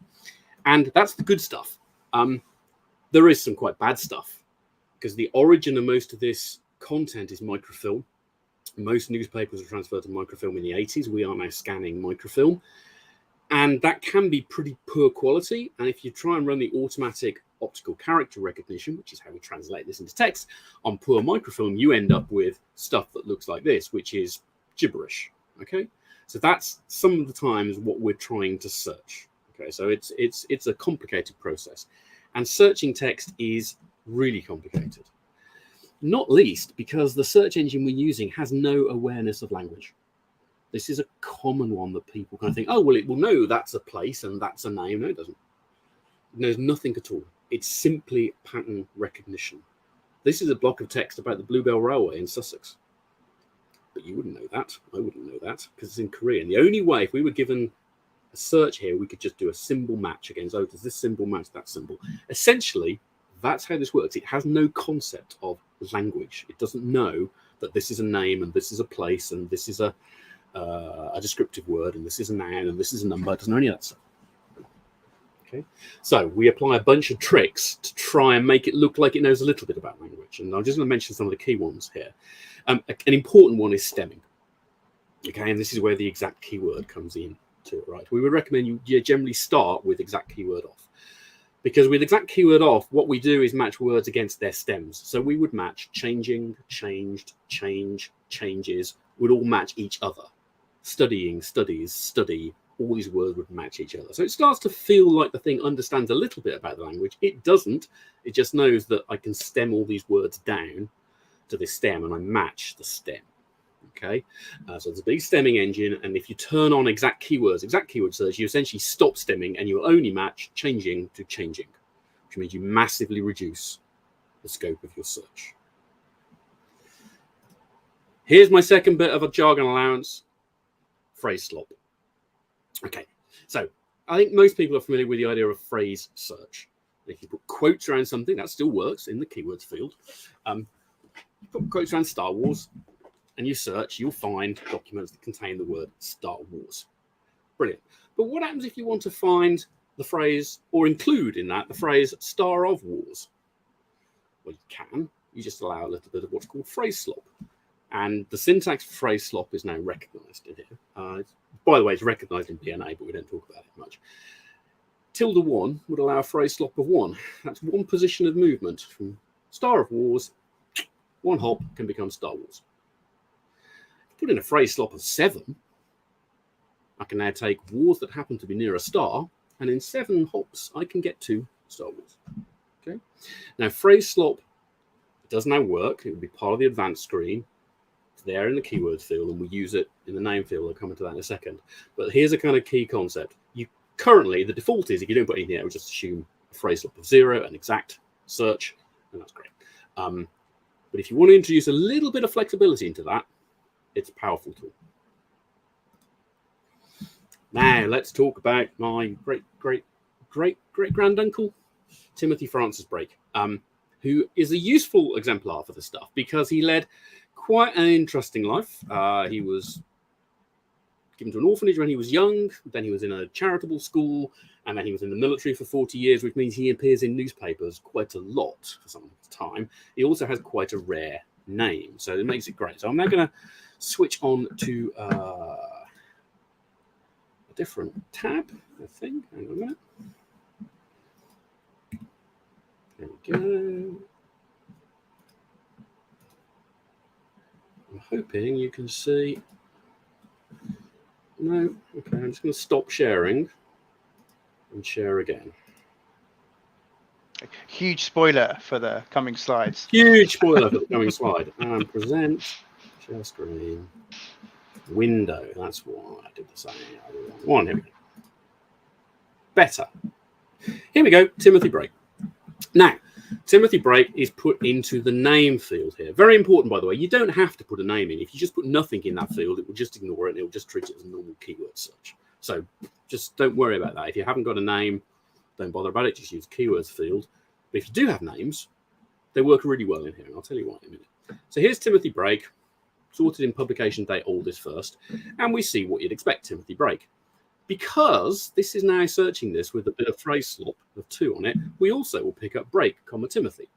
And that's the good stuff. There is some quite bad stuff, because the origin of most of this content is microfilm. Most newspapers were transferred to microfilm in the 80s. We are now scanning microfilm. And that can be pretty poor quality. And if you try and run the automatic optical character recognition, which is how we translate this into text, on poor microfilm, you end up with stuff that looks like this, which is gibberish. Okay, so that's some of the times what we're trying to search. Okay, so it's a complicated process, and searching text is really complicated. Not least because the search engine we're using has no awareness of language. This is a common one that people kind of think, oh, well, it will know that's a place and that's a name. No, it doesn't. It knows nothing at all. It's simply pattern recognition. This is a block of text about the Bluebell Railway in Sussex. But you wouldn't know that. I wouldn't know that because it's in Korean. The only way, if we were given a search here, we could just do a symbol match against, oh, does this symbol match that symbol? Essentially, that's how this works. It has no concept of language. It doesn't know that this is a name and this is a place and this is a descriptive word and this is a noun and this is a number. It doesn't know any of that stuff. Okay, so we apply a bunch of tricks to try and make it look like it knows a little bit about language. And I'm just going to mention some of the key ones here. An important one is stemming. Okay, and this is where the exact keyword comes in to it, right? We would recommend you generally start with exact keyword off. Because with exact keyword off, what we do is match words against their stems. So we would match changing, changed, change, changes, would all match each other. Studying, studies, study, all these words would match each other. So it starts to feel like the thing understands a little bit about the language. It doesn't. It just knows that I can stem all these words down to this stem and I match the stem. Okay, so there's a big stemming engine, and if you turn on exact keyword search, you essentially stop stemming and you will only match changing to changing, which means you massively reduce the scope of your search. Here's my second bit of a jargon allowance, phrase slop. Okay, so I think most people are familiar with the idea of phrase search. If you put quotes around something, that still works in the keywords field. You put quotes around Star Wars, and you search, you'll find documents that contain the word Star Wars. Brilliant. But what happens if you want to find the phrase, or include in that, the phrase Star of Wars? Well, you can. You just allow a little bit of what's called phrase slop. And the syntax for phrase slop is now recognized in here. By the way, it's recognized in PNA, but we don't talk about it much. Tilde 1 would allow a phrase slop of 1. That's one position of movement from Star of Wars. One hop can become Star Wars. Put in a phrase slop of 7, I can now take wars that happen to be near a star, and in 7 hops, I can get to Star Wars. Okay. Now, phrase slop does now work. It will be part of the advanced screen. It's there in the keyword field, and we use it in the name field. I'll come into that in a second. But here's a kind of key concept. Currently, the default is if you don't put anything there, we'll just assume a phrase slop of 0 and exact search, and that's great. But if you want to introduce a little bit of flexibility into that, it's a powerful tool. Now, let's talk about my great-great-great-great-granduncle, Timothy Francis Brake, who is a useful exemplar for this stuff because he led quite an interesting life. He was given to an orphanage when he was young, then he was in a charitable school, and then he was in the military for 40 years, which means he appears in newspapers quite a lot for some time. He also has quite a rare name, so it makes it great. So I'm now going to switch on to a different tab, I think. Hang on a minute. There we go. I'm hoping you can see. No, okay, I'm just going to stop sharing and share again. Huge spoiler for the coming slides. Huge spoiler for the coming slide. And present, share screen, window. That's why I did the same. One, here we go. Better. Here we go, Timothy Brake. Now, Timothy Brake is put into the name field here. Very important, by the way. You don't have to put a name in. If you just put nothing in that field, it will just ignore it and it will just treat it as a normal keyword search. So just don't worry about that. If you haven't got a name, don't bother about it. Just use keywords field. But if you do have names, they work really well in here. And I'll tell you why in a minute. So here's Timothy Brake, sorted in publication date oldest first. And we see what you'd expect, Timothy Brake. Because this is now searching this with a bit of phrase slop of 2 on it, we also will pick up Brake, Timothy,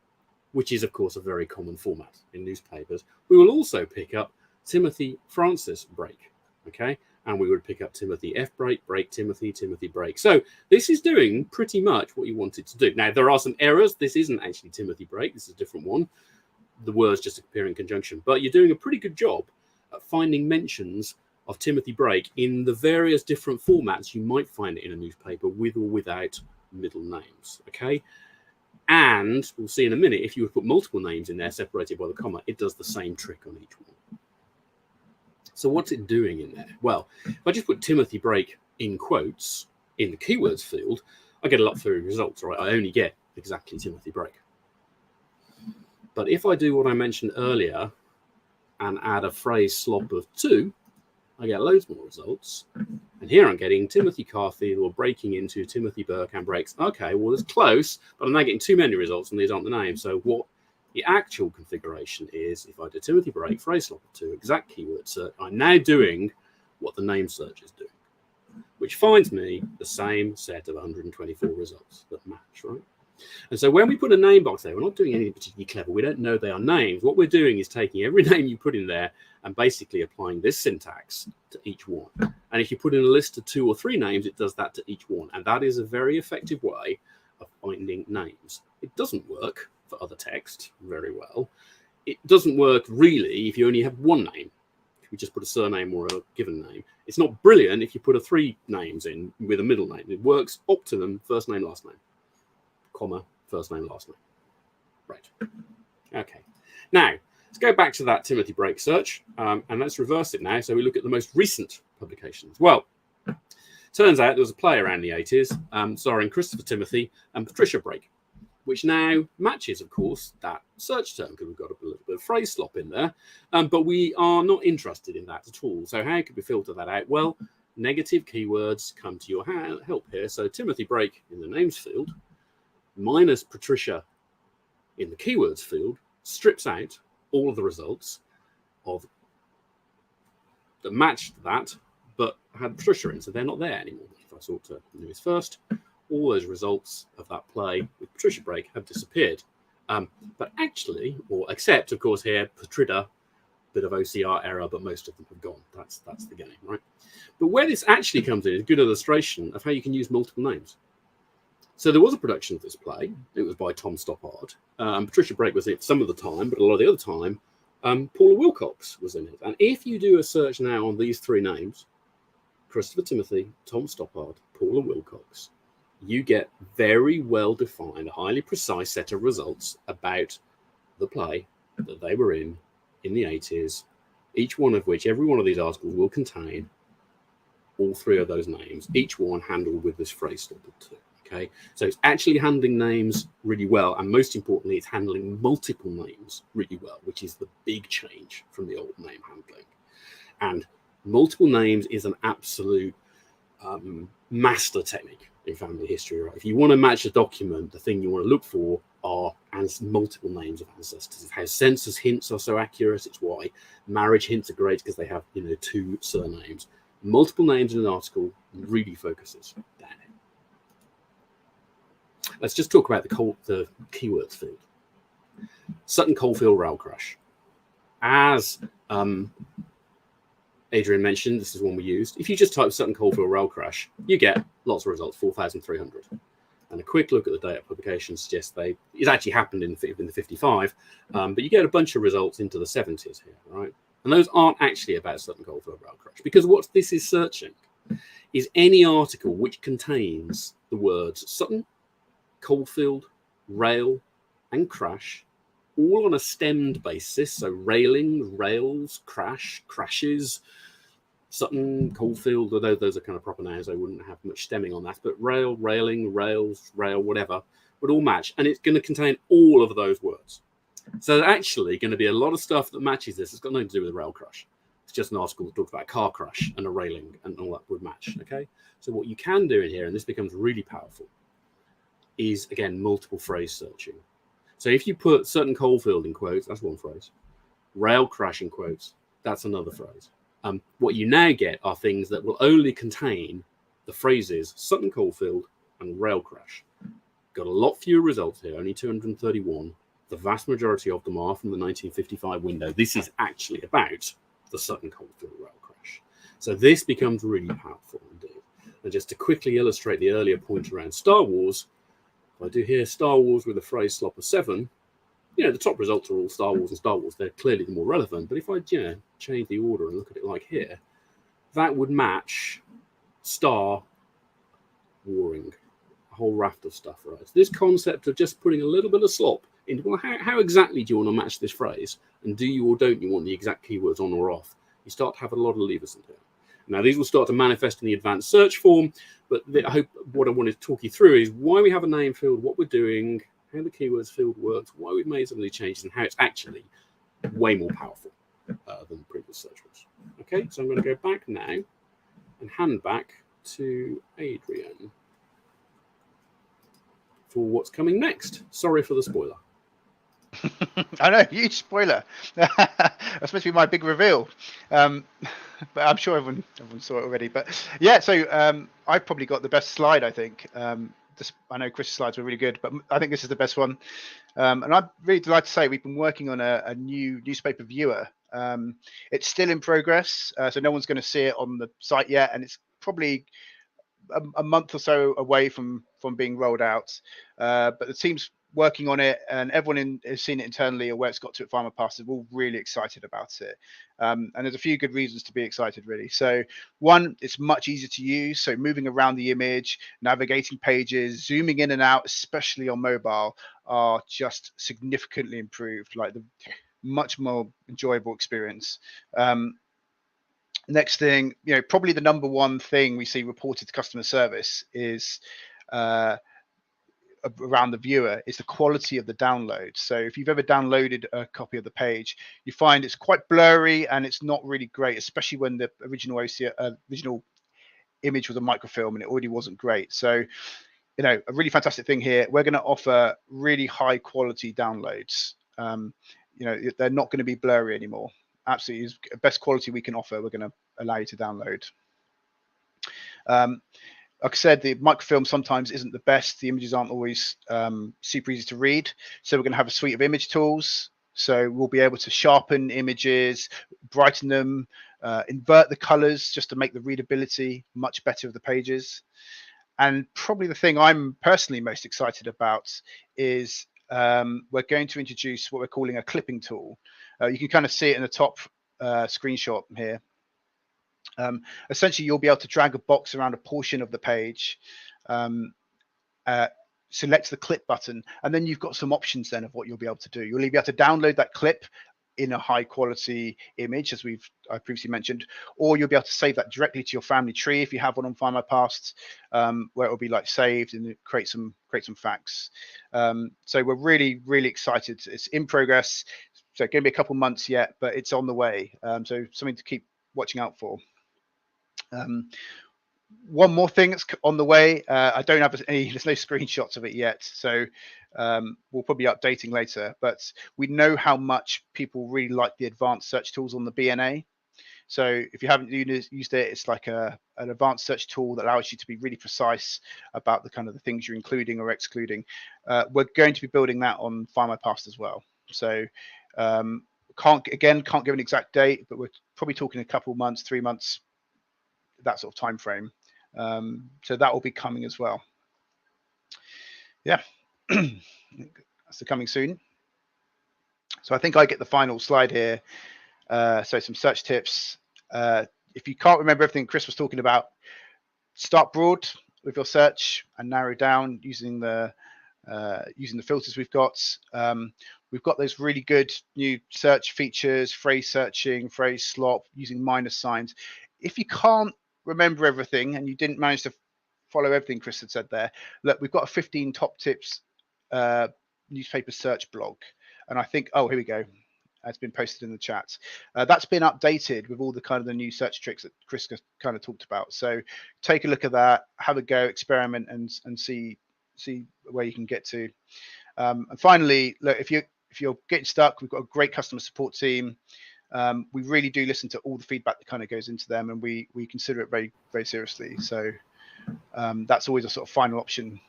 which is, of course, a very common format in newspapers. We will also pick up Timothy Francis Brake, okay? And we would pick up Timothy F. Brake, Brake Timothy, Timothy Brake. So this is doing pretty much what you want it to do. Now, there are some errors. This isn't actually Timothy Brake. This is a different one. The words just appear in conjunction. But you're doing a pretty good job at finding mentions of Timothy Brake in the various different formats you might find it in a newspaper with or without middle names, okay? And we'll see in a minute, if you would put multiple names in there separated by the comma, it does the same trick on each one. So what's it doing in there? Well, if I just put Timothy Brake in quotes in the keywords field, I get a lot fewer results, right? I only get exactly Timothy Brake. But if I do what I mentioned earlier and add a phrase slop of 2, I get loads more results. And here I'm getting Timothy Carthy or breaking into Timothy Burke and Brakes. Okay, well, it's close, but I'm now getting too many results and these aren't the names. So what the actual configuration is, if I do Timothy Brake, phrase slop of 2, exact keyword search, I'm now doing what the name search is doing, which finds me the same set of 124 results that match, right? And so when we put a name box there, we're not doing anything particularly clever. We don't know they are names. What we're doing is taking every name you put in there and basically applying this syntax to each one. And if you put in a list of 2 or 3 names, it does that to each one. And that is a very effective way of finding names. It doesn't work for other text very well. It doesn't work really if you only have one name. If you just put a surname or a given name. It's not brilliant if you put 3 names in with a middle name. It works optimum first name, last name. Comma, first name, last name. Right. Okay. Now, let's go back to that Timothy Brake search, and let's reverse it now. So we look at the most recent publications. Well, turns out there was a play around the 80s starring Christopher Timothy and Patricia Brake, which now matches, of course, that search term because we've got a little bit of phrase slop in there, but we are not interested in that at all. So how could we filter that out? Well, negative keywords come to your help here. So Timothy Brake in the names field minus Patricia in the keywords field strips out all of the results of that matched that, but had Patricia in, so they're not there anymore. If I sort to news first, all those results of that play with Patricia Brake have disappeared. But actually, or except, of course, here, Patrida, bit of OCR error, but most of them have gone. That's the game, right? But where this actually comes in is a good illustration of how you can use multiple names. So there was a production of this play. It was by Tom Stoppard. Patricia Brake was in it some of the time, but a lot of the other time, Paula Wilcox was in it. And if you do a search now on these 3 names, Christopher Timothy, Tom Stoppard, Paula Wilcox, you get very well-defined, highly precise set of results about the play that they were in the 80s, each one of which, every one of these articles will contain all 3 of those names, each one handled with this phrase slop of 2. Okay, so it's actually handling names really well, and most importantly, it's handling multiple names really well, which is the big change from the old name handling. And multiple names is an absolute master technique in family history, right? If you want to match a document, the thing you want to look for are multiple names of ancestors. It's how census hints are so accurate. It's why marriage hints are great, because they have 2 surnames. Multiple names in an article really focuses down. Let's just talk about the keywords field. Sutton Coldfield rail crash. As Adrian mentioned, this is one we used. If you just type Sutton Coldfield rail crash, you get lots of results, 4,300. And a quick look at the date of publication suggests it actually happened in the 55, but you get a bunch of results into the 70s here, right? And those aren't actually about Sutton Coldfield rail crash, because what this is searching is any article which contains the words Sutton, Coldfield, rail, and crash, all on a stemmed basis. So railing, rails, crash, crashes, Sutton, Coldfield, although those are kind of proper nouns, I wouldn't have much stemming on that. But rail, railing, rails, rail, whatever, would all match. And it's going to contain all of those words. So there's actually going to be a lot of stuff that matches this. It's got nothing to do with a rail crash. It's just an article that talks about a car crash and a railing, and all that would match. Okay. So what you can do in here, and this becomes really powerful, is again multiple phrase searching. So if you put Sutton Coldfield in quotes, that's one phrase. Rail crash in quotes, that's another phrase. What you now get are things that will only contain the phrases Sutton Coldfield and rail crash. Got a lot fewer results here, only 231. The vast majority of them are from the 1955 window. This is actually about the Sutton Coldfield rail crash. So this becomes really powerful indeed. And just to quickly illustrate the earlier point around Star Wars, I do here Star Wars with a phrase slop of 7. The top results are all Star Wars and Star Wars. They're clearly the more relevant. But if I, change the order and look at it like here, that would match Star Warring, a whole raft of stuff, right? So this concept of just putting a little bit of slop into, well, how exactly do you want to match this phrase? And do you or don't you want the exact keywords on or off? you start to have a lot of levers in here. Now, these will start to manifest in the advanced search form, but I hope what I wanted to talk you through is why we have a name field, what we're doing, how the keywords field works, why we've made some of these changes, and how it's actually way more powerful than the previous search was. Okay, so I'm going to go back now and hand back to Adrian for what's coming next. Sorry for the spoiler. I know, huge spoiler. That's supposed to be my big reveal. But I'm sure everyone saw it already. But yeah, so I've probably got the best slide, I think. I know Chris' slides were really good, but I think this is the best one. And I'm really delighted to say we've been working on a new newspaper viewer. It's still in progress, so no one's going to see it on the site yet, and it's probably a month or so away from being rolled out. But the team's working on it, and everyone has seen it internally or where it's got to at Findmypast. We're all really excited about it. And there's a few good reasons to be excited, really. So one, it's much easier to use. So moving around the image, navigating pages, zooming in and out, especially on mobile, are just significantly improved, like the much more enjoyable experience. Next thing, probably the number one thing we see reported to customer service is around the viewer is the quality of the download. So if you've ever downloaded a copy of the page, you find it's quite blurry and it's not really great, especially when the original image was a microfilm and it already wasn't great. So, a really fantastic thing here. We're going to offer really high quality downloads. They're not going to be blurry anymore. Absolutely, best quality we can offer. We're going to allow you to download. Like I said, the microfilm sometimes isn't the best. The images aren't always super easy to read. So we're going to have a suite of image tools. So we'll be able to sharpen images, brighten them, invert the colors just to make the readability much better of the pages. And probably the thing I'm personally most excited about is we're going to introduce what we're calling a clipping tool. You can kind of see it in the top screenshot here. Essentially, you'll be able to drag a box around a portion of the page, select the clip button, and then you've got some options then of what you'll be able to do. You'll be able to download that clip in a high quality image, as I previously mentioned, or you'll be able to save that directly to your family tree if you have one on Findmypast, where it will be like saved and create some facts. So we're really, really excited. It's in progress. So it's going to be a couple months yet, but it's on the way. So something to keep watching out for. One more thing that's on the way. I don't have there's no screenshots of it yet, so we'll probably be updating later, but we know how much people really like the advanced search tools on the BNA. So if you haven't used it, it's like an advanced search tool that allows you to be really precise about the kind of the things you're including or excluding. We're going to be building that on Findmypast as well. So can't give an exact date, but we're probably talking a couple months, 3 months, that sort of time frame. So that will be coming as well. Yeah, that's coming soon. So I think I get the final slide here. So some search tips. If you can't remember everything Chris was talking about, start broad with your search and narrow down using the filters we've got. We've got those really good new search features, phrase searching, phrase slop, using minus signs. If you can't remember everything and you didn't manage to follow everything Chris had said there, look, we've got a 15 top tips newspaper search blog, and I think, oh, here we go, it's been posted in the chat. That's been updated with all the kind of the new search tricks that Chris kind of talked about. So take a look at that, have a go, experiment, and see where you can get to. And finally, look, if you're getting stuck, we've got a great customer support team. We really do listen to all the feedback that kind of goes into them, and we consider it very, very seriously. So that's always a sort of final option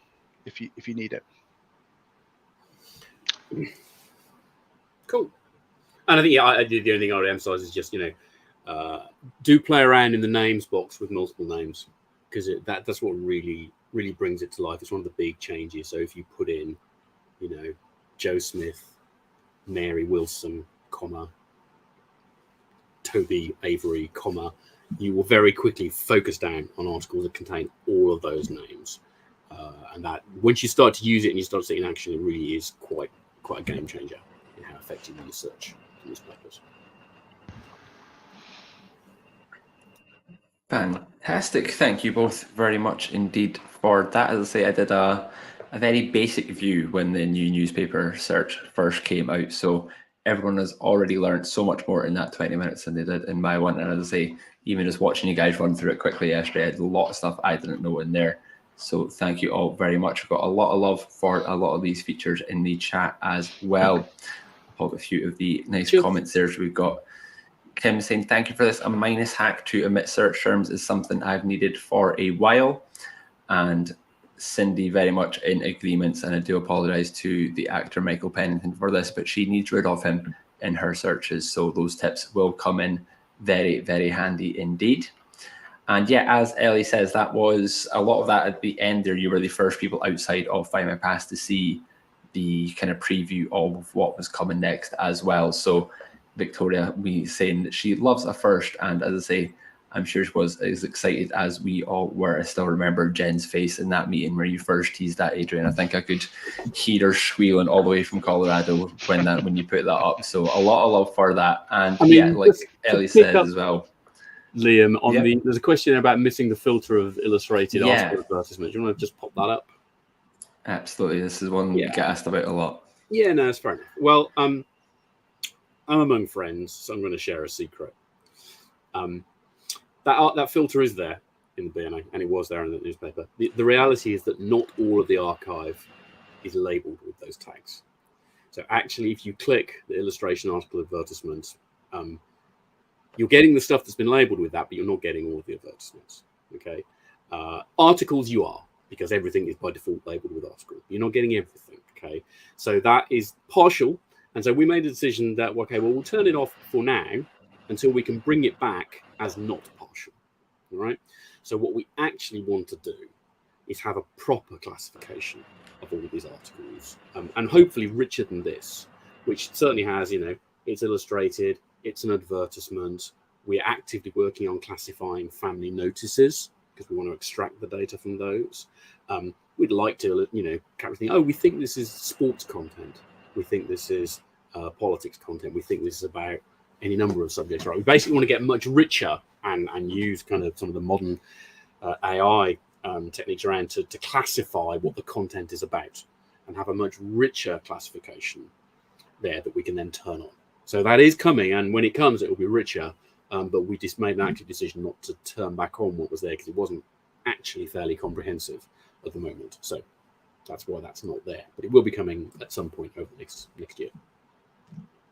if you need it. Cool. And I think the only thing I would emphasize is just do play around in the names box with multiple names, because that's what really brings it to life. It's one of the big changes. So if you put in Joe Smith, Mary Wilson, comma, Toby Avery, comma, you will very quickly focus down on articles that contain all of those names. And that once you start to use it and you start to see it in action, it really is quite a game changer in how effectively you search newspapers. Fantastic. Thank you both very much indeed for that. As I say, I did a very basic view when the new newspaper search first came out. So everyone has already learned so much more in that 20 minutes than they did in my one. And as I say, even just watching you guys run through it quickly yesterday, I had a lot of stuff I didn't know in there. So thank you all very much. I've got a lot of love for a lot of these features in the chat as well. I'll put a few of the nice comments there. So we've got Kim saying, thank you for this. A minus hack to omit search terms is something I've needed for a while. And Cindy very much in agreement. And I do apologize to the actor Michael Pennington for this, but she needs rid of him in her searches. So those tips will come in very, very handy indeed. And yeah, as Ellie says, that was a lot of that at the end there. You were the first people outside of Findmypast to see the kind of preview of what was coming next as well. So Victoria, we saying that she loves a first, and as I say, I'm sure she was as excited as we all were. I still remember Jen's face in that meeting where you first teased that, Adrian. I think I could hear her squealing all the way from Colorado when you put that up. So a lot of love for that. And I mean, yeah, like Ellie said as well, Liam, there's a question about missing the filter of illustrated article advertisements. Do you want to just pop that up? Absolutely. This is one we get asked about a lot. Yeah, no, it's fair enough. Well, I'm among friends, so I'm going to share a secret. That filter is there in the BNA, and it was there in the newspaper. The reality is that not all of the archive is labelled with those tags. So actually, if you click the illustration article advertisement, you're getting the stuff that's been labelled with that, but you're not getting all of the advertisements. Okay, articles you are, because everything is by default labelled with article. You're not getting everything. Okay, so that is partial. And so we made a decision that, okay, well, we'll turn it off for now until we can bring it back as not partial, all right? So what we actually want to do is have a proper classification of all of these articles, and hopefully richer than this, which certainly has, it's illustrated, it's an advertisement. We're actively working on classifying family notices because we want to extract the data from those. We'd like to, we think this is sports content. We think this is politics content. We think this is about any number of subjects, right? We basically want to get much richer and use kind of some of the modern AI techniques around to classify what the content is about and have a much richer classification there that we can then turn on. So that is coming, and when it comes, it will be richer. But we just made an active decision not to turn back on what was there because it wasn't actually fairly comprehensive at the moment. So that's why that's not there, but it will be coming at some point over next year.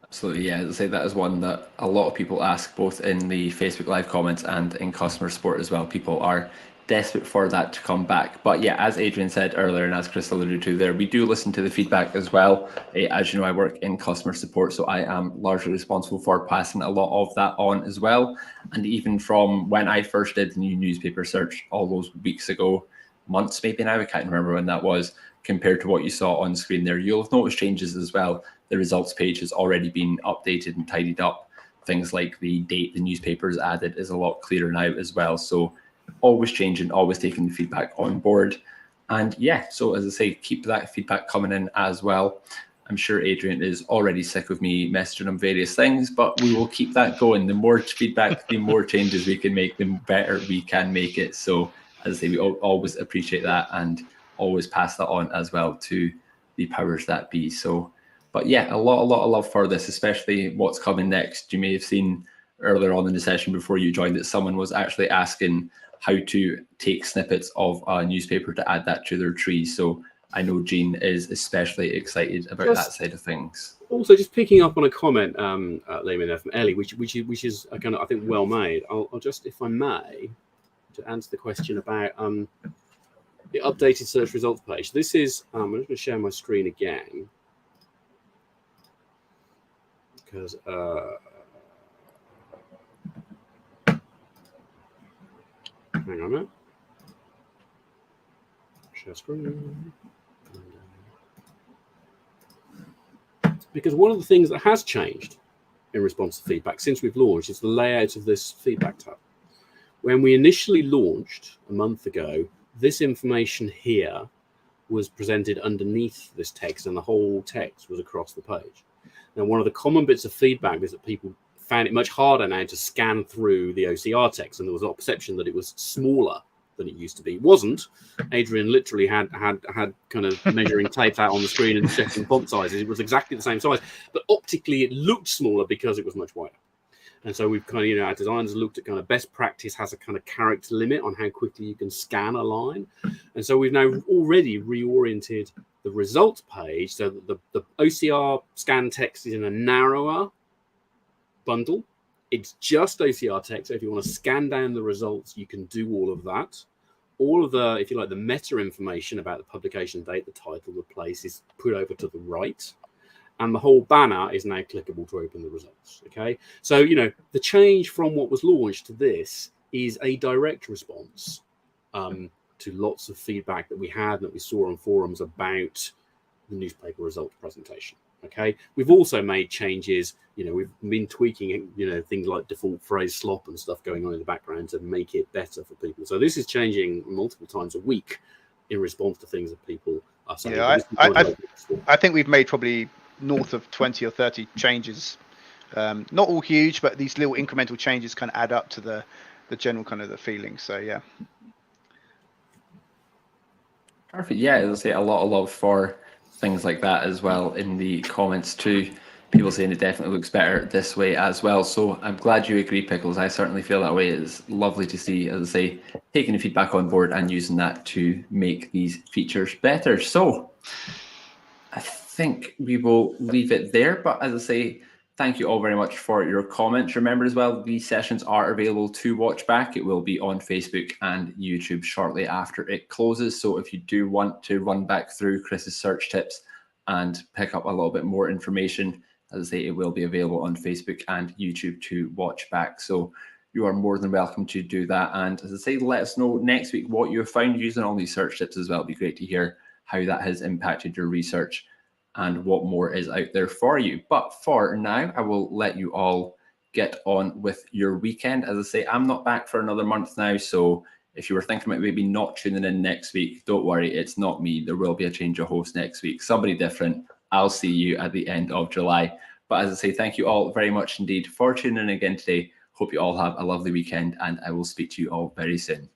Absolutely, yeah. As I say, that is one that a lot of people ask, both in the Facebook Live comments and in customer support as well. People are desperate for that to come back. But yeah, as Adrian said earlier, and as Chris alluded to there, we do listen to the feedback as well. As you know, I work in customer support, so I am largely responsible for passing a lot of that on as well. And even from when I first did the new newspaper search all those weeks ago, months maybe now, I can't remember when that was, compared to what you saw on screen there, you'll have noticed changes as well. The results page has already been updated and tidied up. Things like the date the newspaper is added is a lot clearer now as well. So always changing, always taking the feedback on board. And yeah, so as I say, keep that feedback coming in as well. I'm sure Adrian is already sick of me messaging him various things, but we will keep that going. The more feedback, the more changes we can make, the better we can make it. So as I say, we always appreciate that and always pass that on as well to the powers that be. So, but yeah, a lot of love for this, especially what's coming next. You may have seen earlier on in the session before you joined that someone was actually asking how to take snippets of a newspaper to add that to their tree. So I know Jean is especially excited about that side of things. Also, just picking up on a comment, Liam, from Ellie, which is kind of, I think, well made. I'll just, if I may, to answer the question about the updated search results page. This is, I'm just going to share my screen again because hang on a minute. Share screen. Because one of the things that has changed in response to feedback since we've launched is the layout of this feedback tab. When we initially launched a month ago, this information here was presented underneath this text, and the whole text was across the page. Now, one of the common bits of feedback is that people found it much harder now to scan through the OCR text, and there was a perception that it was smaller than it used to be. It wasn't. Adrian literally had kind of measuring tape out on the screen and checking font sizes. It was exactly the same size, but optically it looked smaller because it was much wider. And so we've kind of, our designers looked at kind of best practice has a kind of character limit on how quickly you can scan a line. And so we've now already reoriented the results page so that the OCR scan text is in a narrower bundle. It's just OCR text. So if you want to scan down the results, you can do all of that. All of the, if you like, the meta information about the publication date, the title, the place is put over to the right. And the whole banner is now clickable to open the results. Okay. So, the change from what was launched to this is a direct response to lots of feedback that we had and that we saw on forums about the newspaper results presentation. Okay. We've also made changes. We've been tweaking, things like default phrase slop and stuff going on in the background to make it better for people. So this is changing multiple times a week in response to things that people are saying. Yeah, I think we've made probably north of 20 or 30 changes. Not all huge, but these little incremental changes kind of add up to the general kind of the feeling. So yeah. Perfect. Yeah, as I say, a lot of love for things like that as well in the comments too. People saying it definitely looks better this way as well. So I'm glad you agree, Pickles. I certainly feel that way. It's lovely to see, as I say, taking the feedback on board and using that to make these features better. So I think we will leave it there. But as I say, thank you all very much for your comments. Remember as well, these sessions are available to watch back. It will be on Facebook and YouTube shortly after it closes. So if you do want to run back through Chris's search tips and pick up a little bit more information, as I say, it will be available on Facebook and YouTube to watch back. So you are more than welcome to do that. And as I say, let us know next week what you have found using all these search tips as well. It'd be great to hear how that has impacted your research and what more is out there for you. But for now, I will let you all get on with your weekend. As I say, I'm not back for another month now. So if you were thinking about maybe not tuning in next week, don't worry, it's not me. There will be a change of host next week. Somebody different. I'll see you at the end of July. But as I say, thank you all very much indeed for tuning in again today. Hope you all have a lovely weekend, and I will speak to you all very soon.